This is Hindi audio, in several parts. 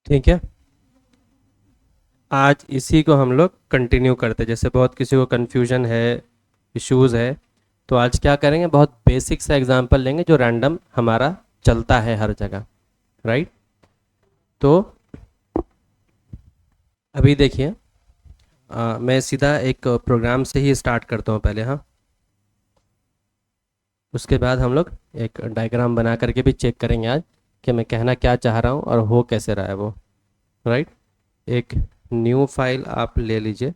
ठीक है, आज इसी को हम लोग कंटिन्यू करते हैं। जैसे बहुत किसी को कन्फ्यूजन है, इश्यूज है, तो आज क्या करेंगे, बहुत बेसिक सा एग्जांपल लेंगे जो रैंडम हमारा चलता है हर जगह, राइट। तो अभी देखिए, मैं सीधा एक प्रोग्राम से ही स्टार्ट करता हूँ पहले। हाँ, उसके बाद हम लोग एक डायग्राम बना करके भी चेक करेंगे आज कि मैं कहना क्या चाह रहा हूँ और हो कैसे रहा है वो, राइट। एक न्यू फाइल आप ले लीजिए।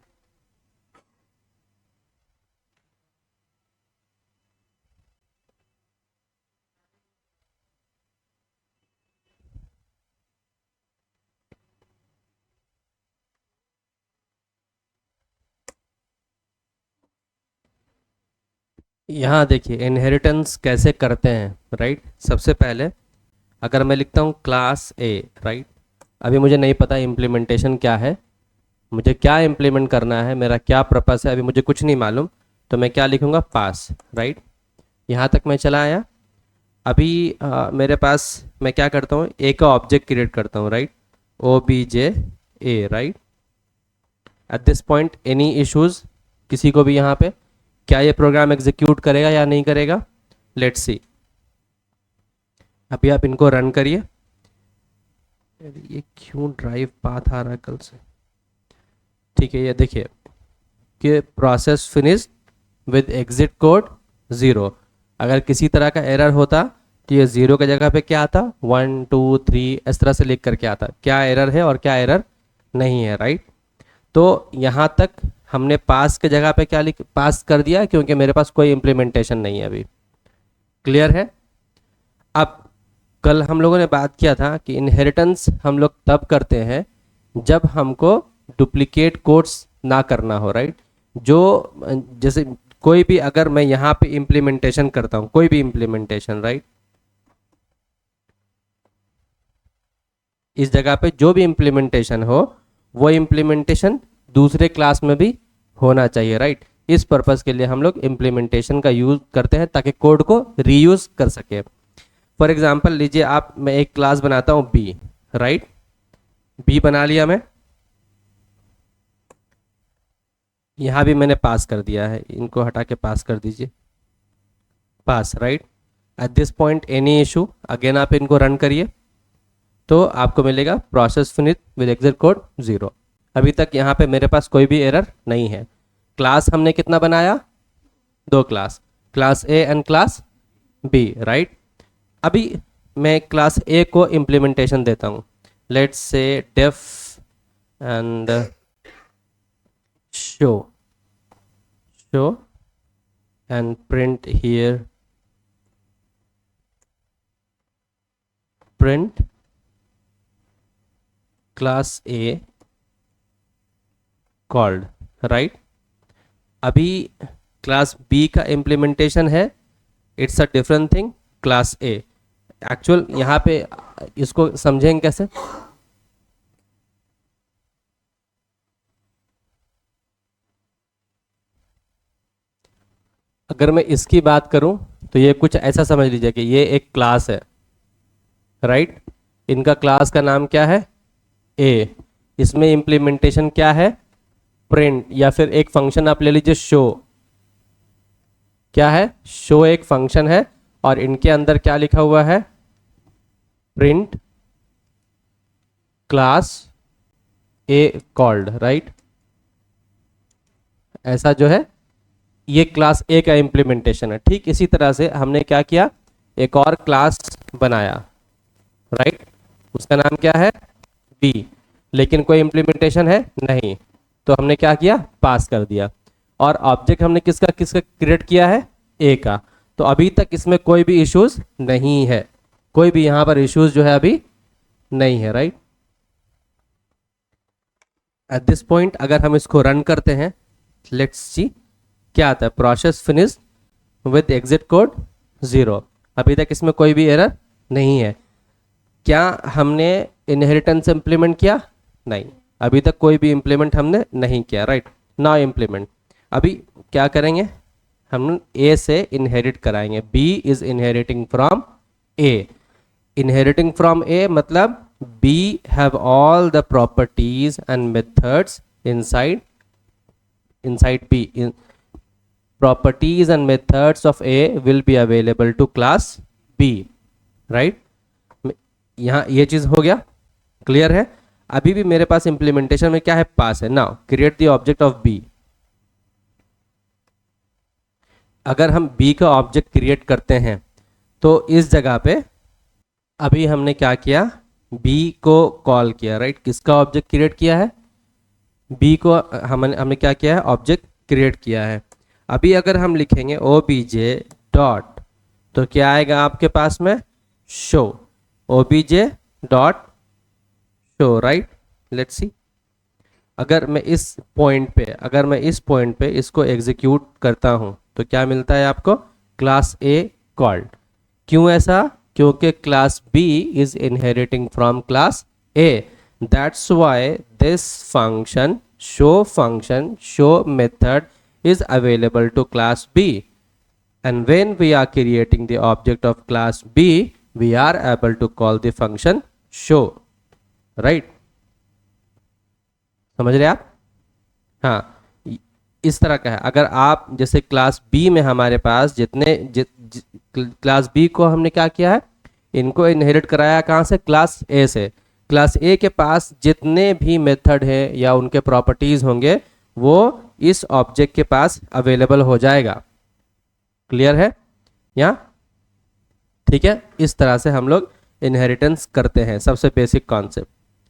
यहाँ देखिए इनहेरिटेंस कैसे करते हैं, राइट। सबसे पहले अगर मैं लिखता हूँ क्लास ए, राइट। अभी मुझे नहीं पता इम्प्लीमेंटेशन क्या है, मुझे क्या इम्प्लीमेंट करना है, मेरा क्या पर्पस है, अभी मुझे कुछ नहीं मालूम। तो मैं क्या लिखूँगा, पास, राइट। यहाँ तक मैं चला आया। अभी मेरे पास, मैं क्या करता हूँ, ए का ऑब्जेक्ट क्रिएट करता हूँ, right. O B J A, right. At this point any issues किसी को भी यहाँ पे, क्या ये प्रोग्राम एग्जीक्यूट करेगा या नहीं करेगा, लेट्स सी। अभी आप इनको रन करिए। ये क्यों ड्राइव पाथ आ रहा है कल से। ठीक है, ये देखिए कि process finish with exit code 0। अगर किसी तरह का एरर होता तो ये 0 की जगह पे क्या आता, 1 2 3 इस तरह से लिख करके आता, क्या एरर है और क्या एरर नहीं है, राइट। तो यहाँ तक हमने पास के जगह पे क्या लिख पास कर दिया, क्योंकि मेरे पास कोई इम्प्लीमेंटेशन नहीं है अभी। क्लियर है। अब कल हम लोगों ने बात किया था कि इनहेरिटेंस हम लोग तब करते हैं जब हमको डुप्लीकेट कोड्स ना करना हो, राइट। जो जैसे कोई भी, अगर मैं यहाँ पे इम्प्लीमेंटेशन करता हूँ, कोई भी इम्प्लीमेंटेशन, राइट, इस जगह पे जो भी इम्प्लीमेंटेशन हो वो इम्प्लीमेंटेशन दूसरे क्लास में भी होना चाहिए, राइट। इस पर्पस के लिए हम लोग इम्प्लीमेंटेशन का यूज करते हैं ताकि कोड को रीयूज कर सके। फॉर एग्जाम्पल लीजिए आप, मैं एक क्लास बनाता हूँ बी, राइट। बी बना लिया मैं, यहां भी मैंने पास कर दिया है, इनको हटा के पास कर दीजिए, pass, right. At this point any issue, again आप इनको रन करिए तो आपको मिलेगा process finish with exit code 0। अभी तक यहाँ पे मेरे पास कोई भी एरर नहीं है। क्लास हमने कितना बनाया, 2 class, class A and class B, right. अभी मैं क्लास ए को इम्प्लीमेंटेशन देता हूँ, let's say deaf and show and print here, print class A called, right। अभी क्लास B का इम्प्लीमेंटेशन है, it's a different thing, class A actual. यहाँ पे इसको समझेंगे कैसे, अगर मैं इसकी बात करूं तो ये कुछ ऐसा समझ लीजिए कि ये एक क्लास है, राइट। इनका क्लास का नाम क्या है, ए। इसमें इम्प्लीमेंटेशन क्या है, प्रिंट, या फिर एक फंक्शन आप ले लीजिए शो। क्या है, शो एक फंक्शन है और इनके अंदर क्या लिखा हुआ है, प्रिंट क्लास ए कॉल्ड, राइट। ऐसा जो है ये क्लास ए का इम्प्लीमेंटेशन है। ठीक इसी तरह से हमने क्या किया, एक और क्लास बनाया, राइट। उसका नाम क्या है, बी, लेकिन कोई इम्प्लीमेंटेशन है नहीं, तो हमने क्या किया, पास कर दिया। और ऑब्जेक्ट हमने किसका किसका क्रिएट किया है, ए का। तो अभी तक इसमें कोई भी इश्यूज नहीं है, कोई भी यहां पर इश्यूज जो है अभी नहीं है, राइट। एट दिस पॉइंट अगर हम इसको रन करते हैं, लेट्स सी क्या आता है, process finish with exit code 0। अभी तक इसमें कोई भी एरर नहीं है। क्या हमने इनहेरिटेंस इंप्लीमेंट किया, नहीं, अभी तक कोई भी इंप्लीमेंट हमने नहीं किया, राइट। नाउ इंप्लीमेंट, अभी क्या करेंगे, हम ए से इनहेरिट कराएंगे, B is inheriting from A. Inheriting from A मतलब B have all the properties and methods inside inside B. Properties and methods of A will be available to class B, right? यहाँ ये चीज हो गया, क्लियर है। अभी भी मेरे पास इंप्लीमेंटेशन में क्या है, पास है। Now create the object of B। अगर हम B का ऑब्जेक्ट क्रिएट करते हैं तो इस जगह पे अभी हमने क्या किया, B को कॉल किया, राइट? किसका ऑब्जेक्ट क्रिएट किया है, B को हमने क्या किया है, ऑब्जेक्ट क्रिएट किया है। अभी अगर हम लिखेंगे obj डॉट, तो क्या आएगा आपके पास में, show, obj dot show, right? Let's see, अगर मैं इस पॉइंट पे इसको एग्जीक्यूट करता हूं तो क्या मिलता है आपको, क्लास A कॉल्ड। क्यों ऐसा, क्योंकि class B is inheriting from class A। That's why this function show method is available to class B, and when we are creating the object of class B we are able to call the function show, right? समझ रहे आप? हाँ, इस तरह का है। अगर आप जैसे क्लास B में हमारे पास क्लास B को हमने क्या किया है, इनको इनहेरिट कराया कहाँ से, क्लास A से। क्लास A के पास जितने भी मेथड है या उनके प्रॉपर्टीज होंगे वो इस ऑब्जेक्ट के पास अवेलेबल हो जाएगा। क्लियर है यहाँ? ठीक है, इस तरह से हम लोग इनहेरिटेंस करते हैं, सबसे बेसिक कॉन्सेप्ट,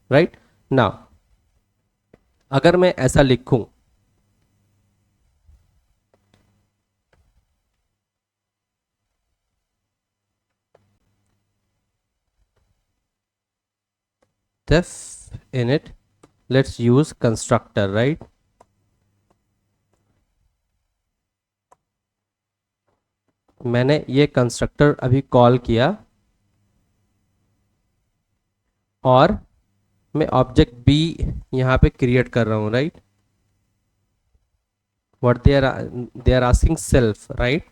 राइट? नाउ अगर मैं ऐसा लिखूं, def init, let's use constructor, right? मैंने ये कंस्ट्रक्टर अभी कॉल किया और मैं ऑब्जेक्ट B यहाँ पे क्रिएट कर रहा हूँ, right? What they are asking self, right?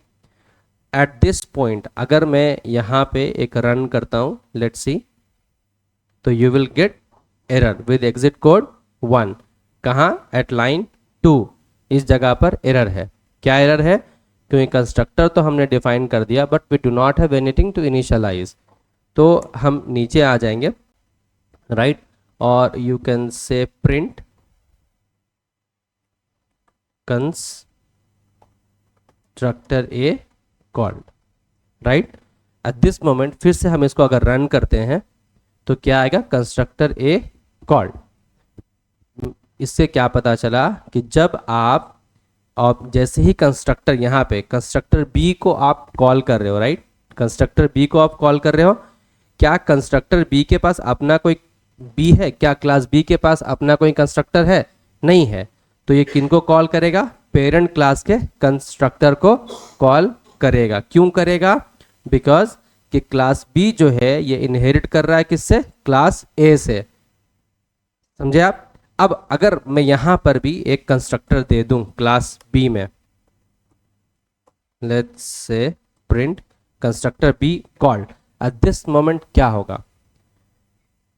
At this point अगर मैं यहाँ पे एक रन करता हूँ, लेट्स सी, तो you will get error with exit code 1। कहाँ, एट लाइन 2, इस जगह पर एरर है। क्या एरर है, क्योंकि कंस्ट्रक्टर तो हमने डिफाइन कर दिया but we do not have anything to initialise. तो हम नीचे आ जाएंगे, राइट? और you can say print constructor A called, right? At this moment फिर से हम इसको अगर रन करते हैं तो क्या आएगा, कंस्ट्रक्टर ए कॉल्ड। इससे क्या पता चला कि जब आप जैसे ही कंस्ट्रक्टर यहाँ पे कंस्ट्रक्टर बी को आप कॉल कर रहे हो, राइट? कंस्ट्रक्टर बी को आप कॉल कर रहे हो, क्या कंस्ट्रक्टर बी के पास अपना कोई बी है, क्या क्लास बी के पास अपना कोई कंस्ट्रक्टर है? नहीं है। तो ये किनको कॉल करेगा, पेरेंट क्लास के कंस्ट्रक्टर को कॉल करेगा। क्यों करेगा, बिकॉज कि क्लास बी जो है ये इनहेरिट कर रहा है किससे, क्लास ए से। समझे आप? अब अगर मैं यहां पर भी एक कंस्ट्रक्टर दे दूं क्लास बी में, let's say print constructor B called, eight this moment क्या होगा,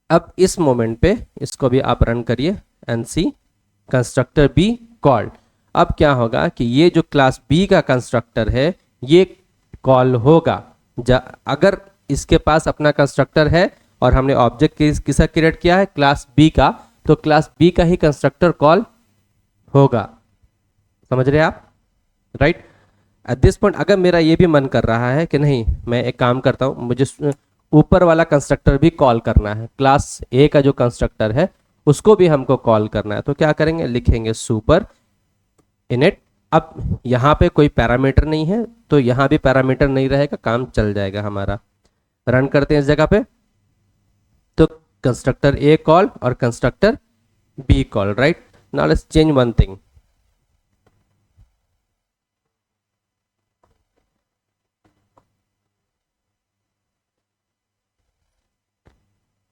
अब इस मोमेंट पे इसको भी आप रन करिए and see constructor B called. अब क्या होगा कि ये जो क्लास बी का कंस्ट्रक्टर है ये कॉल होगा। अगर इसके पास अपना कंस्ट्रक्टर है और हमने ऑब्जेक्ट किसका क्रिएट किया है, क्लास बी का, तो क्लास बी का ही कंस्ट्रक्टर कॉल होगा। समझ रहे आप, राइट? एट दिस पॉइंट अगर मेरा ये भी मन कर रहा है कि नहीं, मैं एक काम करता हूं, मुझे ऊपर वाला कंस्ट्रक्टर भी कॉल करना है, क्लास ए का जो कंस्ट्रक्टर है उसको भी हमको कॉल करना है, तो क्या करेंगे, लिखेंगे सुपर इनिट। अब यहाँ पे कोई पैरामीटर नहीं है तो यहाँ भी पैरामीटर नहीं रहेगा, काम चल जाएगा हमारा। रन करते हैं इस जगह पे, तो कंस्ट्रक्टर ए कॉल और constructor B call, right? Now let's change one thing,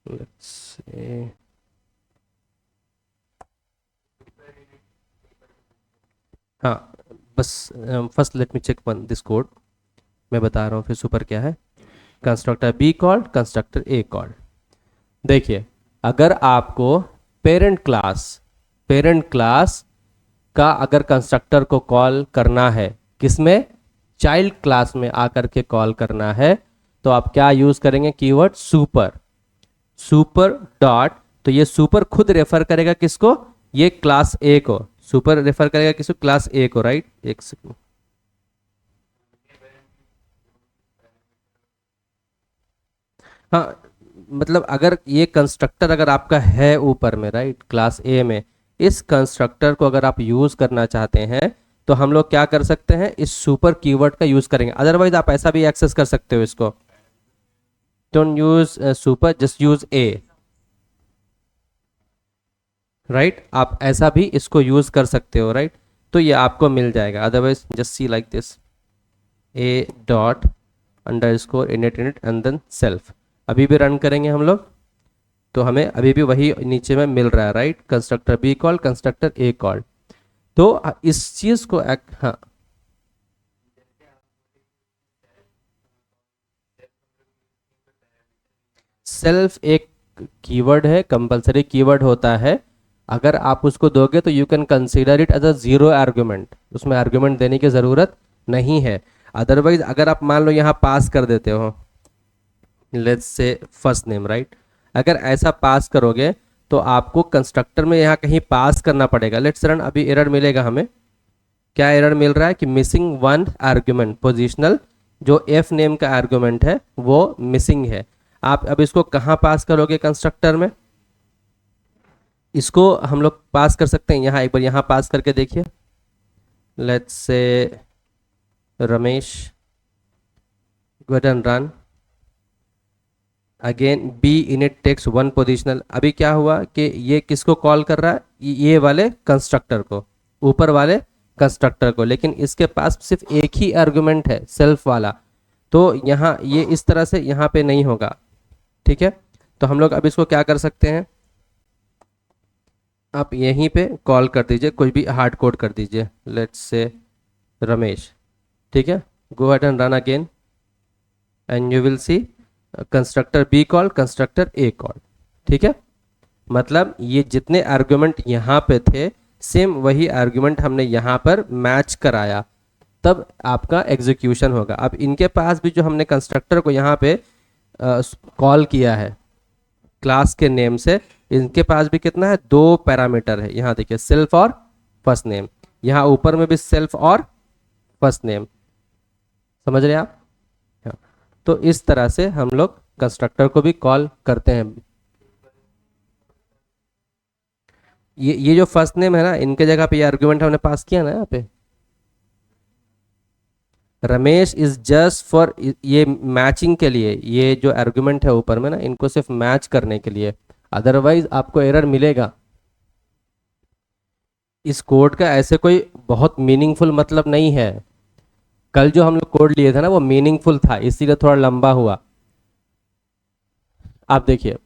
let's say हाँ, बस first let me check one this code, मैं बता रहा हूँ फिर सुपर क्या है। Constructor B called, constructor A called. देखिए, अगर आपको पेरेंट क्लास का अगर कंस्ट्रक्टर को कॉल करना है, किसमें, चाइल्ड क्लास में आकर के कॉल करना है, तो आप क्या यूज करेंगे, कीवर्ड सुपर। सुपर डॉट, तो ये सुपर खुद रेफर करेगा किसको, ये क्लास ए को। सुपर रेफर करेगा किसको, क्लास ए को, राइट। एक सेकंड, हाँ, मतलब अगर ये कंस्ट्रक्टर अगर आपका है ऊपर में, राइट, क्लास ए में, इस कंस्ट्रक्टर को अगर आप यूज करना चाहते हैं तो हम लोग क्या कर सकते हैं, इस सुपर कीवर्ड का यूज करेंगे। अदरवाइज आप ऐसा भी एक्सेस कर सकते हो इसको, don't use super, just use A, right. आप ऐसा भी इसको यूज कर सकते हो, राइट। तो ये आपको मिल जाएगा। Otherwise just see like this, A dot underscore init init and then self. अभी भी रन करेंगे हम लोग, तो हमें अभी भी वही नीचे में मिल रहा है, right. Constructor B call, constructor A call. तो इस चीज को हाँ, सेल्फ एक कीवर्ड है, कंपलसरी कीवर्ड होता है। अगर आप उसको दोगे तो you can consider it as a zero argument, उसमें आर्गुमेंट देने की जरूरत नहीं है। अदरवाइज अगर आप मान लो यहाँ पास कर देते हो, let's say first name, right, अगर ऐसा पास करोगे तो आपको कंस्ट्रक्टर में यहाँ कहीं पास करना पड़ेगा। लेट्स रन, अभी एरर मिलेगा हमें। क्या एरर मिल रहा है कि मिसिंग वन आर्गुमेंट, पोजिशनल जो एफ नेम का आर्गुमेंट है वो मिसिंग है। आप अब इसको कहाँ पास करोगे कंस्ट्रक्टर में, इसको हम लोग पास कर सकते हैं यहाँ, एक बार यहाँ पास करके देखिए। Let's say Ramesh, go ahead and run again, B init takes one positional. अभी क्या हुआ कि ये किसको कॉल कर रहा है, ये वाले कंस्ट्रक्टर को, ऊपर वाले कंस्ट्रक्टर को, लेकिन इसके पास सिर्फ एक ही आर्गुमेंट है, सेल्फ वाला। तो यहाँ ये इस तरह से यहाँ पे नहीं होगा, ठीक है। तो हम लोग अब इसको क्या कर सकते हैं, आप यहीं पे कॉल कर दीजिए, कोई भी हार्ड कोड कर दीजिए, लेट्स से रमेश, ठीक है। गो ahead and run again and you will C constructor B call, constructor A call, ठीक है। मतलब ये जितने आर्गुमेंट यहाँ पे थे, सेम वही आर्गुमेंट हमने यहाँ पर मैच कराया, तब आपका एग्जीक्यूशन होगा। अब इनके पास भी जो हमने कंस्ट्रक्टर को यहाँ पे कॉल किया है क्लास के नेम से, इनके पास भी कितना है, दो पैरामीटर है। यहाँ देखिए, सेल्फ और फर्स्ट नेम, यहाँ ऊपर में भी सेल्फ और फर्स्ट नेम, समझ रहे हैं आप। हाँ। तो इस तरह से हम लोग कंस्ट्रक्टर को भी कॉल करते हैं। ये जो फर्स्ट नेम है ना, इनके जगह पे ये आर्गुमेंट हमने पास किया ना यहाँ पे, रमेश इज जस्ट फॉर, ये मैचिंग के लिए, ये जो आर्गुमेंट है ऊपर में ना, इनको सिर्फ मैच करने के लिए। अदरवाइज आपको एरर मिलेगा। इस कोड का ऐसे कोई बहुत मीनिंगफुल मतलब नहीं है। कल जो हम लोग कोड लिए थे ना वो मीनिंगफुल था, इसीलिए थोड़ा लंबा हुआ। आप देखिए,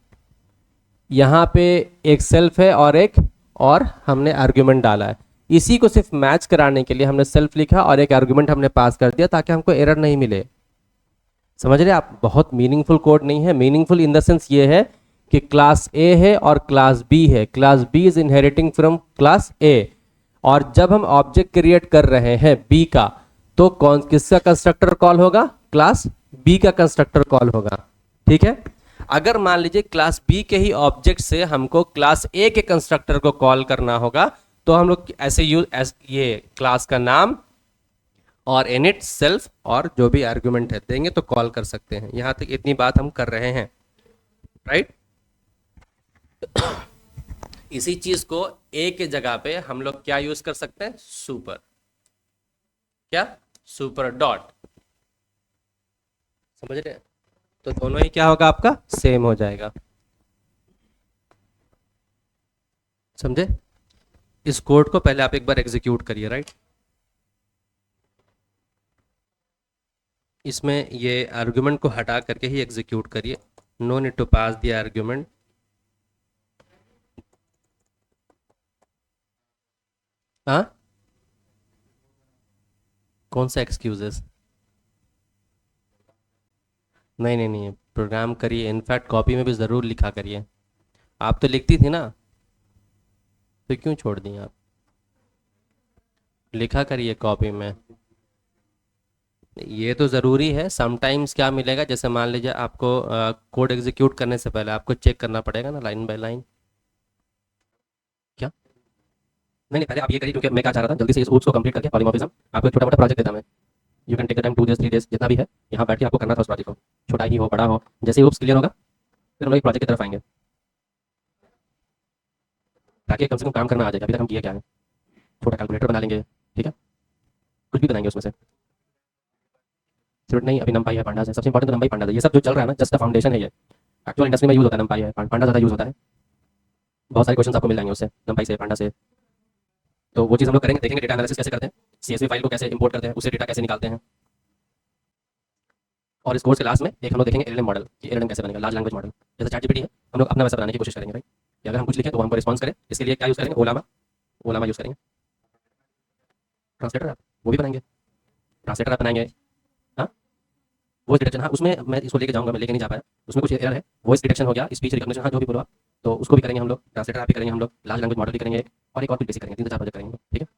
यहाँ पे एक सेल्फ है और एक और हमने आर्गुमेंट डाला है, इसी को सिर्फ मैच कराने के लिए हमने सेल्फ लिखा और एक आर्गुमेंट हमने पास कर दिया ताकि हमको एरर नहीं मिले। समझ रहे आप, बहुत मीनिंगफुल कोड नहीं है। मीनिंगफुल इन द सेंस ये है कि क्लास ए है और क्लास बी है, class B is inheriting from class A, और जब हम ऑब्जेक्ट क्रिएट कर रहे हैं बी का, तो कौन किसका कंस्ट्रक्टर कॉल होगा, क्लास बी का कंस्ट्रक्टर कॉल होगा, ठीक है। अगर मान लीजिए क्लास बी के ही ऑब्जेक्ट से हमको क्लास ए के कंस्ट्रक्टर को कॉल करना होगा, तो हम लोग ऐसे यूज, ये क्लास का नाम और इनिट सेल्फ और जो भी आर्गुमेंट है देंगे तो कॉल कर सकते हैं। यहां तक इतनी बात हम कर रहे हैं, राइट। इसी चीज को ए के जगह पे हम लोग क्या यूज कर सकते हैं, सुपर, क्या, सुपर डॉट, समझ रहे हैं। तो दोनों ही क्या होगा, आपका सेम हो जाएगा, समझे। इस कोड को पहले आप एक बार एग्जीक्यूट करिए, राइट। इसमें ये आर्गुमेंट को हटा करके ही एग्जीक्यूट करिए, no need to pass the argument. हाँ, कौन सा एक्सक्यूजेस, नहीं नहीं नहीं, प्रोग्राम करिए, इनफैक्ट कॉपी में भी ज़रूर लिखा करिए। आप तो लिखती थी ना, तो क्यों छोड़ दी आप? लिखा करिए कॉपी में। ये तो ज़रूरी है। समटाइम्स क्या मिलेगा, जैसे मान लीजिए आपको कोड एग्जीक्यूट करने से पहले आपको चेक करना पड़ेगा ना, लाइन बाय लाइन। क्या? नहीं नहीं, पहले आप ये करिए, क्योंकि मैं क्या चाह रहा था, जल्दी से इस कोर्स को कंप्लीट करके पॉलीमॉर्फिज्म, आपको एक छोटा मोटा प्रोजेक्ट देता मैं। You can take the time 2 days 3 days जितना भी है, यहाँ बैठ के आपको करना था उस प्रोजेक्ट को। छोटा ही हो बड़ा हो, जैसे ही क्लियर होगा फिर हम लोग एक प्रोजेक्ट की तरफ आएंगे, ताकि कम से कम काम करना आ जाए। अभी तक हम किया क्या है, छोटा कैलकुलेटर बना लेंगे, ठीक है, कुछ भी बनाएंगे उसमें से। जरूरत नहीं अभी नंपाई है, पांडास है, सबसे इंपॉर्टेंट तो नंपाई पांडास है। ये सब जो चल रहा है ना, जस्ट फाउंडेशन है ये। एक्चुअल इंडस्ट्री में यूज होता है नंपाई है, पांडा ज़्यादा यूज होता है। बहुत सारे क्वेश्चन आपको मिल जाएंगे उससे, नंपाई से, पांडा से। तो वो चीज़ हम लोग करेंगे, देखेंगे डेटा एनालिसिस कैसे करते हैं, सीएसवी फाइल को कैसे इंपोर्ट करते हैं, उससे डेटा कैसे निकालते हैं। और इस कोर्स के लास्ट में एक हम लोग देखेंगे एलएलएम मॉडल, कि एलएलएम कैसे बनेगा, लार्ज लैंग्वेज मॉडल। जैसे चैट जीपीटी है, हम लोग अपना वैसा बनाने की कोशिश करेंगे, राइट। कि अगर हम कुछ लिखें तो वो हमको रिस्पॉन्स करें। इसके लिए क्या यूज़ करेंगे, ओलामा। ओलामा यूज़ करेंगे। ट्रांसलेटर ऐप वो भी बनाएंगे, ट्रांसलेटर ऐप बनाएंगे। हाँ, वॉइस डिटेक्शन, हाँ उसमें मैं इसको लेके जाऊँगा, मैं लेके नहीं जा पाया। उसमें कुछ एरर है, वॉइस डिटेक्शन हो गया, स्पीच रिकॉग्निशन, हाँ जो भी बोलो आप, तो उसको भी करेंगे हम लोग। ट्रांसलेटर ऐप भी करेंगे हम लोग, लार्ज लैंग्वेज मॉडल भी करेंगे, और एक और कुछ बेसिक करेंगे, 3 से 4 प्रोजेक्ट करेंगे, ठीक है।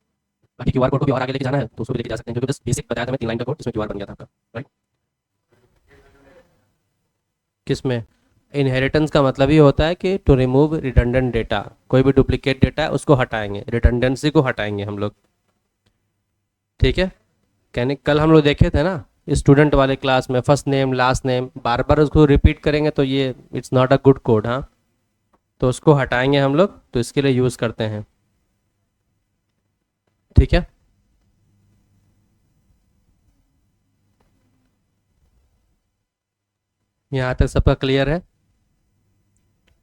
बाकी क्यूआर कोड को भी और आगे लेके जाना है तो उसको भी लेके जा सकते हैं, क्योंकि बस बेसिक बताया था मैं, 3 लाइन का कोड, इसमें क्यूआर बन गया था आपका, राइट। किसमें? इनहेरिटेंस का मतलब ये होता है कि टू रिमूव रिडंडेंट डेटा, कोई भी डुप्लीकेट डेटा है उसको हटाएंगे, रिडंडेंसी को हटाएंगे हम लोग, ठीक है। कहने कल हम लोग देखे थे ना स्टूडेंट वाले क्लास में, फर्स्ट नेम लास्ट नेम बार बार उसको रिपीट करेंगे तो ये it's not a good code, हाँ। तो उसको हटाएंगे हम लोग, तो इसके लिए यूज़ करते हैं, ठीक है। यहाँ तक सबका क्लियर है?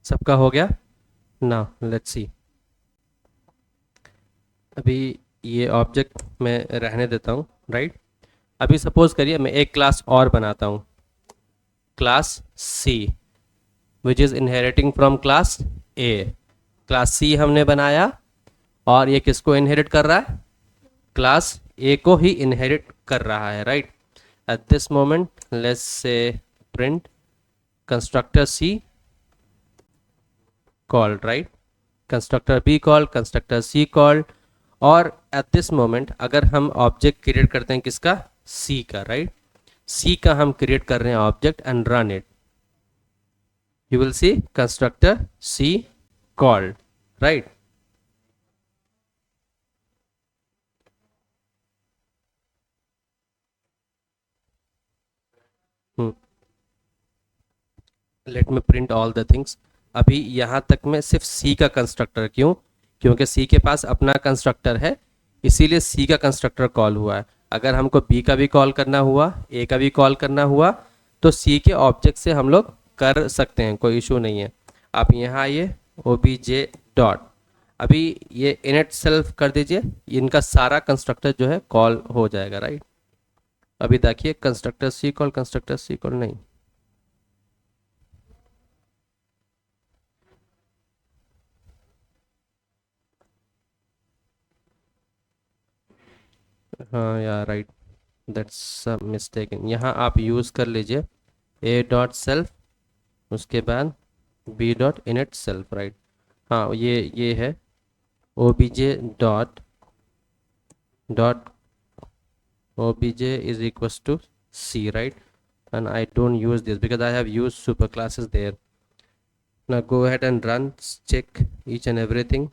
सबका हो गया ना? Let's see. अभी ये ऑब्जेक्ट मैं रहने देता हूँ, राइट। अभी सपोज करिए मैं एक क्लास और बनाता हूँ, class C, which is inheriting from class A. Class C हमने बनाया, और ये किसको इनहेरिट कर रहा है? क्लास ए को ही इनहेरिट कर रहा है, right. At this moment let's say print constructor C called, right, constructor B called, constructor C called. और एट दिस मोमेंट अगर हम ऑब्जेक्ट क्रिएट करते हैं किसका? सी का, राइट। सी का हम क्रिएट कर रहे हैं object and run it, you will see constructor C called, right. Let me print all the things. अभी यहाँ तक में सिर्फ C का कंस्ट्रक्टर, क्यों? क्योंकि C के पास अपना कंस्ट्रक्टर है, इसीलिए C का कंस्ट्रक्टर कॉल हुआ है। अगर हमको B का भी कॉल करना हुआ, A का भी कॉल करना हुआ, तो C के ऑब्जेक्ट से हम लोग कर सकते हैं, कोई इशू नहीं है। आप यहाँ आइए, obj डॉट, अभी ये इनिट सेल्फ कर दीजिए, इनका सारा कंस्ट्रक्टर जो है कॉल हो जाएगा, राइट। अभी देखिए constructor C call, constructor C call नहीं, हाँ यार राइट, दैट्स अ मिस्टेक। यहाँ आप यूज़ कर लीजिए ए डॉट सेल्फ, उसके बाद B dot init self, right. हाँ ये है O B J dot dot O B J is equals to C, right. and I don't use this because I have used super classes there. Now go ahead and run, check each and everything.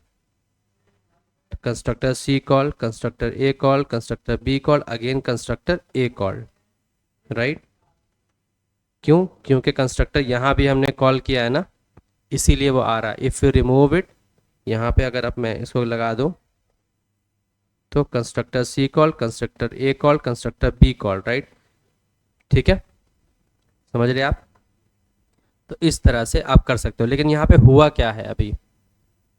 Constructor C called, constructor A called, constructor B called, again constructor A called, right. क्यों? क्योंकि कंस्ट्रक्टर यहाँ भी हमने कॉल किया है ना, इसीलिए वो आ रहा है। इफ़ यू रिमूव इट, यहाँ पे अगर अब मैं इसको लगा दूँ, तो constructor C call, constructor A call, constructor B call, right, ठीक है। समझ रहे आप? तो इस तरह से आप कर सकते हो। लेकिन यहाँ पे हुआ क्या है, अभी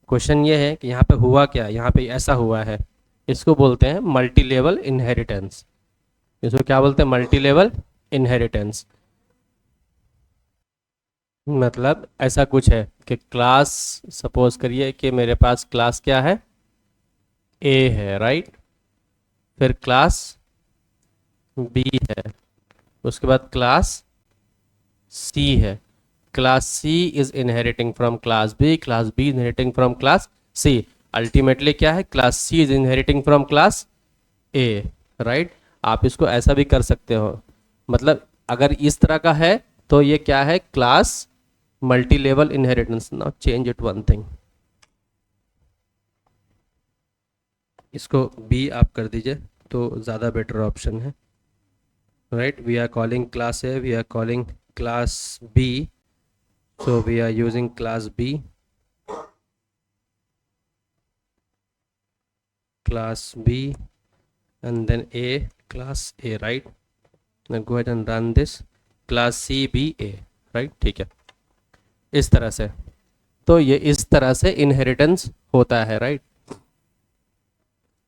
क्वेश्चन ये है कि यहाँ पे हुआ क्या, यहाँ पे ऐसा हुआ है, इसको बोलते हैं मल्टी लेवल इनहेरिटेंस। इसको क्या बोलते हैं? Multi level inheritance. मतलब ऐसा कुछ है कि क्लास, सपोज करिए कि मेरे पास क्लास क्या है, ए है, राइट। फिर क्लास बी है, उसके बाद क्लास सी है, class C is inheriting from class B inheriting from class C. Ultimately क्या है, class C is inheriting from class A, right. आप इसको ऐसा भी कर सकते हो, मतलब अगर इस तरह का है तो ये क्या है, class multi level inheritance. Now change it one thing, इसको बी आप कर दीजिए तो ज़्यादा बेटर ऑप्शन है, right. We are calling class A, we are calling class B, so we are using class B, class B, and then A, class A, right? Now go ahead and run this, class C B A, right? ठीक है, इस तरह से। तो ये इस तरह से इनहेरिटेंस होता है, राइट।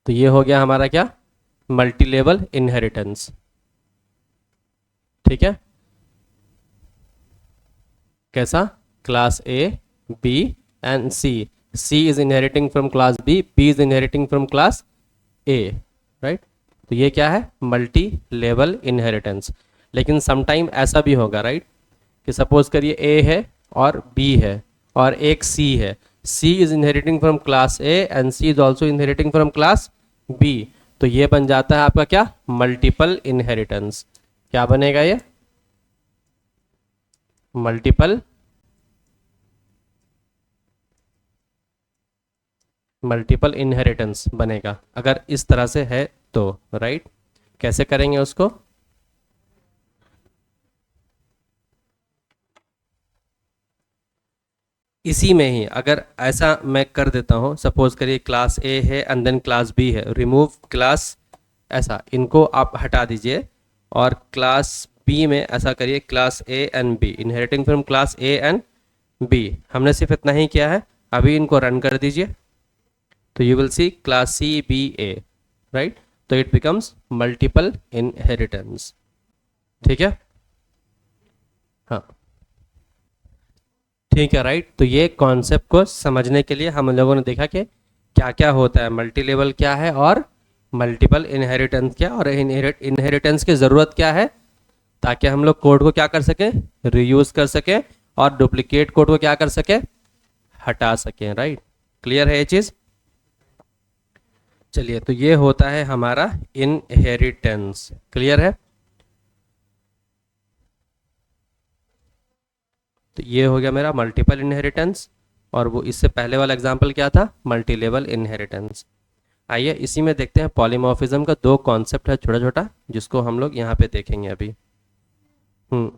तो ये हो गया हमारा क्या, मल्टी लेवल इनहेरिटेंस, ठीक है। कैसा, class A, B and C, C is inheriting from class B is inheriting from class A, right. तो ये क्या है, मल्टी लेवल इनहेरिटेंस। लेकिन समटाइम ऐसा भी होगा, राइट, कि सपोज करिए ए है और बी है और एक सी है, C is inheriting from class A and C is also inheriting from class B. तो ये बन जाता है आपका क्या, मल्टीपल इनहेरिटेंस। क्या बनेगा ये, मल्टीपल मल्टीपल इनहेरिटेंस बनेगा अगर इस तरह से है तो, राइट। कैसे करेंगे उसको, इसी में ही अगर ऐसा मैं कर देता हूं, सपोज करिए क्लास ए है एंड देन क्लास बी है, रिमूव क्लास, ऐसा इनको आप हटा दीजिए, और क्लास बी में ऐसा करिए class A and B inheriting from class A and B. हमने सिर्फ इतना ही किया है, अभी इनको रन कर दीजिए तो you will see class C B A, right. तो इट बिकम्स मल्टीपल इनहेरिटेंस, ठीक है, हाँ ठीक है, राइट। तो ये कॉन्सेप्ट को समझने के लिए हम लोगों ने देखा कि क्या क्या होता है, मल्टी लेवल क्या है और मल्टीपल इनहेरिटेंस क्या, और इनहेरिटेंस की ज़रूरत क्या है, ताकि हम लोग कोड को क्या कर सकें, रीयूज कर सकें, और डुप्लीकेट कोड को क्या कर सकें, हटा सकें, राइट। क्लियर है ये चीज़। चलिए, तो ये होता है हमारा इनहेरिटेंस, क्लियर है। तो ये हो गया मेरा मल्टीपल इनहेरिटेंस, और वो इससे पहले वाला एग्जांपल क्या था, मल्टी लेवल इनहेरिटेंस। आइए इसी में देखते हैं, पॉलीमॉर्फिज्म का दो कॉन्सेप्ट है छोटा छोटा, जिसको हम लोग यहाँ पे देखेंगे अभी। हम्म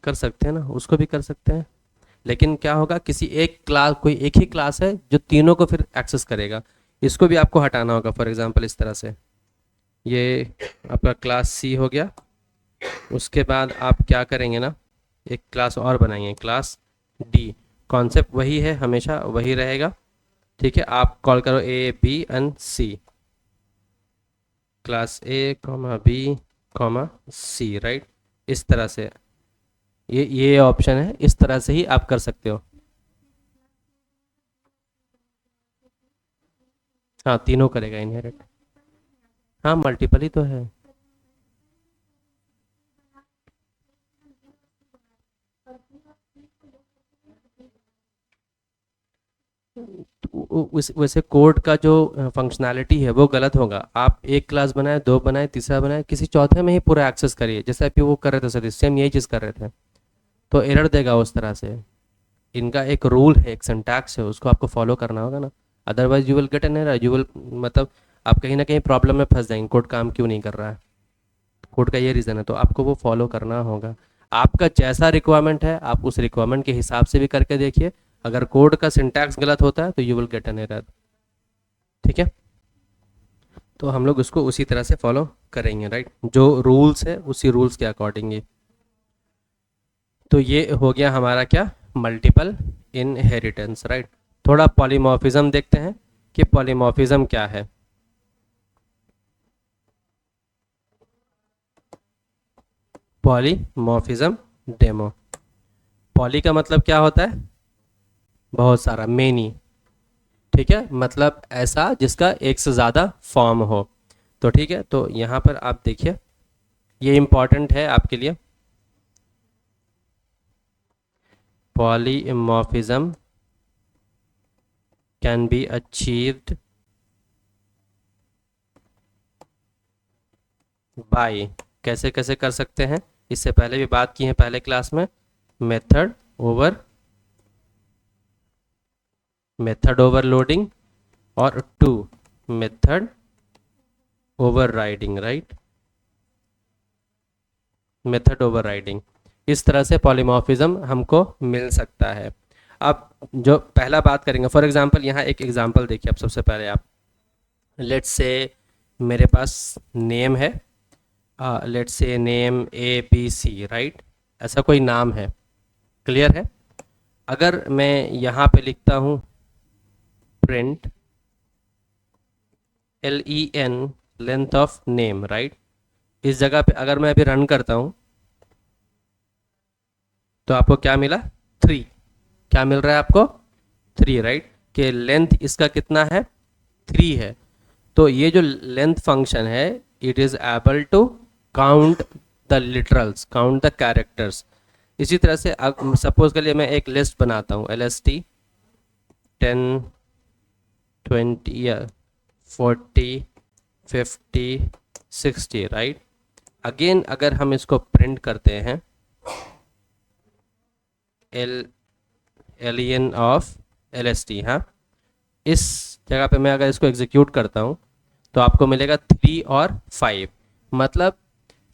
कर सकते हैं ना, उसको भी कर सकते हैं, लेकिन क्या होगा, किसी एक क्लास, कोई एक ही क्लास है जो तीनों को फिर एक्सेस करेगा, इसको भी आपको हटाना होगा। फॉर एग्जांपल इस तरह से, ये आपका क्लास सी हो गया, उसके बाद आप क्या करेंगे ना, एक क्लास और बनाएंगे, क्लास डी। कॉन्सेप्ट वही है, हमेशा वही रहेगा, ठीक है। आप कॉल करो A B and C, class A comma B comma C, right. इस तरह से ये ऑप्शन है, इस तरह से ही आप कर सकते हो। हाँ, तीनों करेगा इनहेरिट, हाँ मल्टीपल ही तो है। वैसे कोड का जो फंक्शनैलिटी है वो गलत होगा। आप एक क्लास बनाए, दो बनाए, तीसरा बनाए, किसी चौथे में ही पूरा एक्सेस करिए, जैसे अभी वो कर रहे थे सर, सेम यही चीज़ कर रहे थे, तो एरर देगा उस तरह से। इनका एक रूल है, एक सिंटैक्स है, उसको आपको फॉलो करना होगा ना, otherwise you will get an error, you will, मतलब आप कहीं ना कहीं प्रॉब्लम में फंस जाएंगे, कोड काम क्यों नहीं कर रहा है, कोड का ये रीज़न है, तो आपको वो फॉलो करना होगा। आपका जैसा रिक्वायरमेंट है आप उस रिक्वायरमेंट के हिसाब से भी करके देखिए, अगर कोड का सिंटैक्स गलत होता है तो you will get an error, ठीक है। तो हम लोग उसको उसी तरह से फॉलो करेंगे, राइट, जो रूल्स है उसी रूल्स के अकॉर्डिंग ही। तो ये हो गया हमारा क्या, मल्टीपल इनहेरिटेंस, राइट। थोड़ा पॉलीमॉर्फिज्म देखते हैं कि पॉलीमॉर्फिज्म क्या है। Polymorphism demo. पॉली का मतलब क्या होता है, बहुत सारा, मेनी, ठीक है, मतलब ऐसा जिसका एक से ज़्यादा फॉर्म हो। तो ठीक है, तो यहाँ पर आप देखिए, ये इम्पॉर्टेंट है आपके लिए। Polymorphism can be achieved by, कैसे कैसे कर सकते हैं, इससे पहले भी बात की है पहले क्लास में। मेथड ओवरलोडिंग और two method overriding, right, method overriding. इस तरह से पॉलीमॉर्फिज्म हमको मिल सकता है। अब जो पहला बात करेंगे, फॉर एग्जांपल यहाँ एक एग्जांपल देखिए। अब सबसे पहले आप लेट्स से मेरे पास नेम है, let's say name ABC, right, ऐसा कोई नाम है, क्लियर है। अगर मैं यहाँ पे लिखता हूँ print LEN length of name, right, इस जगह पे अगर मैं अभी रन करता हूँ तो आपको क्या मिला, 3। क्या मिल रहा है आपको, 3, राइट, कि लेंथ इसका कितना है, 3 है। तो ये जो लेंथ फंक्शन है, it is able to count the literals, count the characters. इसी तरह से अब सपोज के लिए मैं एक लिस्ट बनाता हूँ, LST 10 20 या 40 50 60, राइट। अगेन अगर हम इसको प्रिंट करते हैं LEN ऑफ LST, हाँ, इस जगह पे मैं अगर इसको एग्जीक्यूट करता हूँ तो आपको मिलेगा 3 और 5। मतलब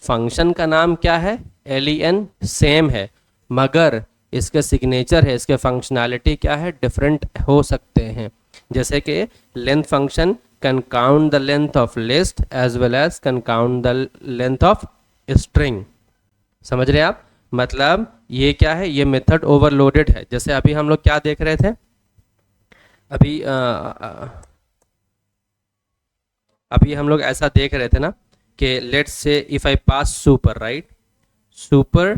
फंक्शन का नाम क्या है, LEN सेम है, मगर इसके सिग्नेचर है, इसके फंक्शनैलिटी क्या है, डिफरेंट हो सकते हैं। जैसे कि length function can count the length of list as well as can count the length of string. समझ रहे हैं आप, मतलब ये क्या है, ये मेथड ओवरलोडेड है। जैसे अभी हम लोग क्या देख रहे थे, अभी हम लोग ऐसा देख रहे थे ना कि let's say if I pass super, right, super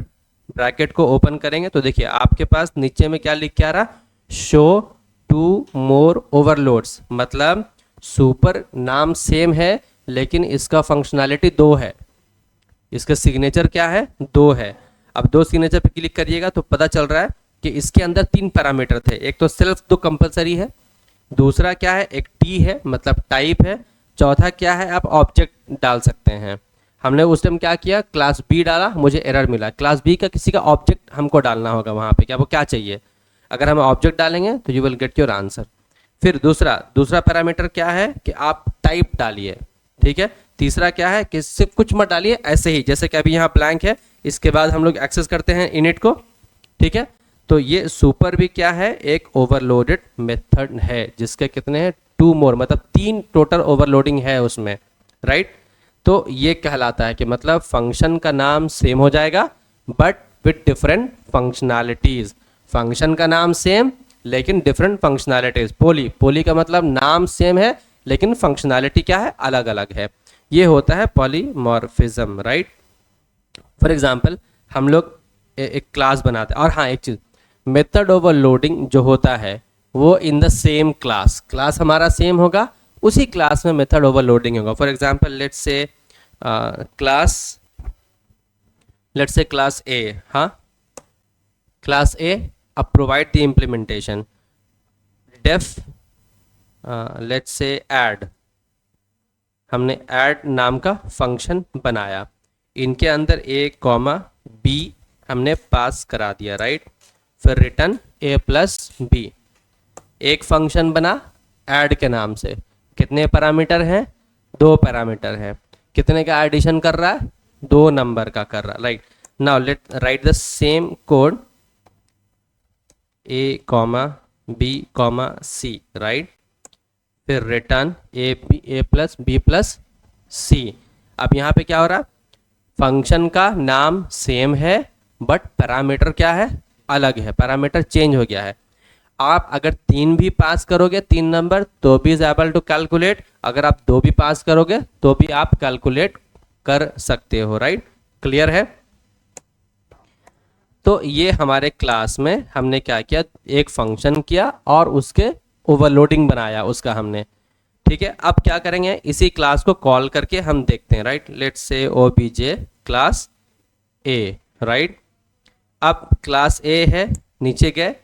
bracket को ओपन करेंगे तो देखिए आपके पास नीचे में क्या लिख के आ रहा, शो 2 मोर ओवरलोड्स। मतलब सुपर नाम सेम है लेकिन इसका फंक्शनैलिटी 2 है, इसका सिग्नेचर क्या है, 2 है। अब 2 सिग्नेचर पे क्लिक करिएगा तो पता चल रहा है कि इसके अंदर 3 पैरामीटर थे। एक तो सेल्फ तो कंपलसरी है, दूसरा क्या है, एक टी है मतलब टाइप है, चौथा क्या है, आप ऑब्जेक्ट डाल सकते हैं। हमने उस टाइम क्या किया, क्लास बी डाला, मुझे एरर मिला। क्लास बी का किसी का ऑब्जेक्ट हमको डालना होगा वहाँ पे, क्या वो क्या चाहिए। अगर हम ऑब्जेक्ट डालेंगे तो you will get your answer. फिर दूसरा पैरामीटर क्या है कि आप टाइप डालिए, ठीक है। तीसरा क्या है कि सिर्फ कुछ मत डालिए, ऐसे ही जैसे कि अभी यहाँ ब्लैंक है, इसके बाद हम लोग एक्सेस करते हैं इनिट को, ठीक है। तो ये सुपर भी क्या है, एक ओवरलोडेड मेथड है जिसके कितने हैं, 2 मोर, मतलब 3 टोटल ओवरलोडिंग है उसमें, राइट। तो ये कहलाता है कि मतलब फंक्शन का नाम सेम हो जाएगा but with different functionalities. Function का नाम सेम लेकिन डिफरेंट फंक्शनैलिटीज। पोली का मतलब नाम सेम है लेकिन फंक्शनैलिटी क्या है, अलग अलग है। ये होता है पॉलीमॉर्फिज्म, राइट। फॉर एग्जाम्पल हम लोग एक क्लास बनाते हैं, और हाँ एक चीज़, मेथड ओवरलोडिंग जो होता है वो इन द सेम क्लास हमारा सेम होगा, उसी क्लास में मेथड ओवरलोडिंग होगा। For example let's say class A, हाँ, क्लास ए, अब provide the implementation def let's say add, हमने ऐड नाम का फंक्शन बनाया, इनके अंदर ए कॉमा बी हमने पास करा दिया, राइट। फिर रिटर्न a प्लस बी, एक फंक्शन बना ऐड के नाम से। कितने पैरामीटर हैं, 2 पैरामीटर हैं। कितने का एडिशन कर रहा है, 2 नंबर का कर रहा है, right. Now let write the same code a comma B comma C, right. फिर return A plus B plus C. अब यहाँ पे क्या हो रहा, फंक्शन का नाम सेम है बट पैरामीटर क्या है, अलग है, पैरामीटर चेंज हो गया है। आप अगर 3 भी पास करोगे, 3 नंबर, तो भी इज एबल टू कैलकुलेट। अगर आप 2 भी पास करोगे तो भी आप कैलकुलेट कर सकते हो, राइट। क्लियर है। तो ये हमारे क्लास में हमने क्या किया, एक फंक्शन किया और उसके ओवरलोडिंग बनाया उसका हमने। ठीक है, अब क्या करेंगे, इसी क्लास को कॉल करके हम देखते हैं, right. Let's say OBJ class A, right. अब क्लास ए है, नीचे गए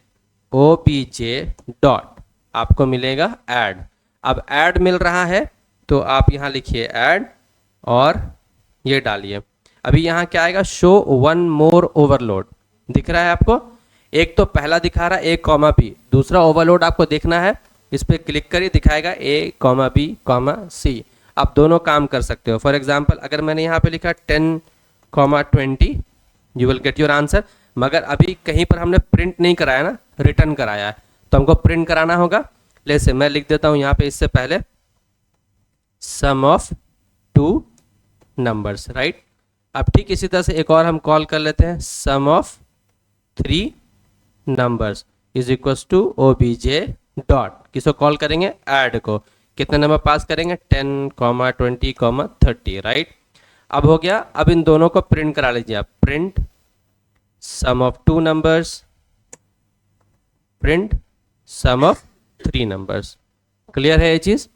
ओबीजे डॉट, आपको मिलेगा ऐड। अब ऐड मिल रहा है तो आप यहाँ लिखिए ऐड और ये डालिए। अभी यहाँ क्या आएगा, शो वन मोर ओवरलोड, दिख रहा है आपको। एक तो पहला दिखा रहा है ए कॉमा बी, दूसरा ओवरलोड आपको देखना है, इस पर क्लिक करिए, दिखाएगा ए कॉमा बी कॉमा सी। आप दोनों काम कर सकते हो। फॉर एग्जाम्पल अगर मैंने यहाँ पे लिखा 10,20, you will get your answer. मगर अभी कहीं पर हमने प्रिंट नहीं कराया ना, रिटर्न कराया है, तो हमको प्रिंट कराना होगा। जैसे मैं लिख देता हूँ यहाँ पे इससे पहले सम ऑफ टू नंबर्स, राइट। अब ठीक इसी तरह से एक और हम कॉल कर लेते हैं, sum of three numbers is equal to OBJ dot, किसको कॉल करेंगे, ऐड को। कितने नंबर पास करेंगे, 10,20,30, राइट। अब हो गया, अब इन दोनों को प्रिंट करा लीजिए आप, print some of two numbers, print some of three numbers. Clear है ये चीज,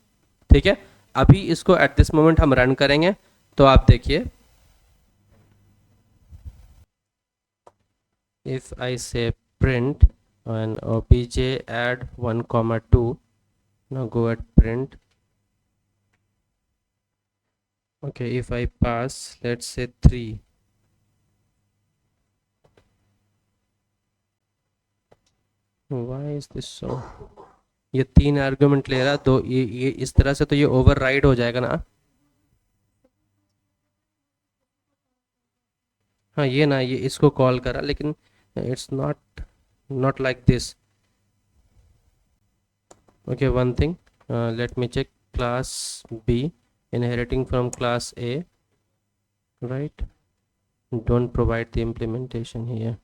ठीक है। अभी इसको एट दिस मोमेंट हम रन करेंगे तो आप देखिए, if I say print and obj add 1,2, now go at print. Okay, if I pass let's say 3, why is this so, ये 3 आर्गुमेंट ले रहा, तो ये इस तरह से तो ये ओवरराइड हो जाएगा ना। हाँ ये ना, ये इसको कॉल करा, लेकिन it's not like this. okay, one thing, let me check, class B inheriting from class A, right, don't provide the implementation here,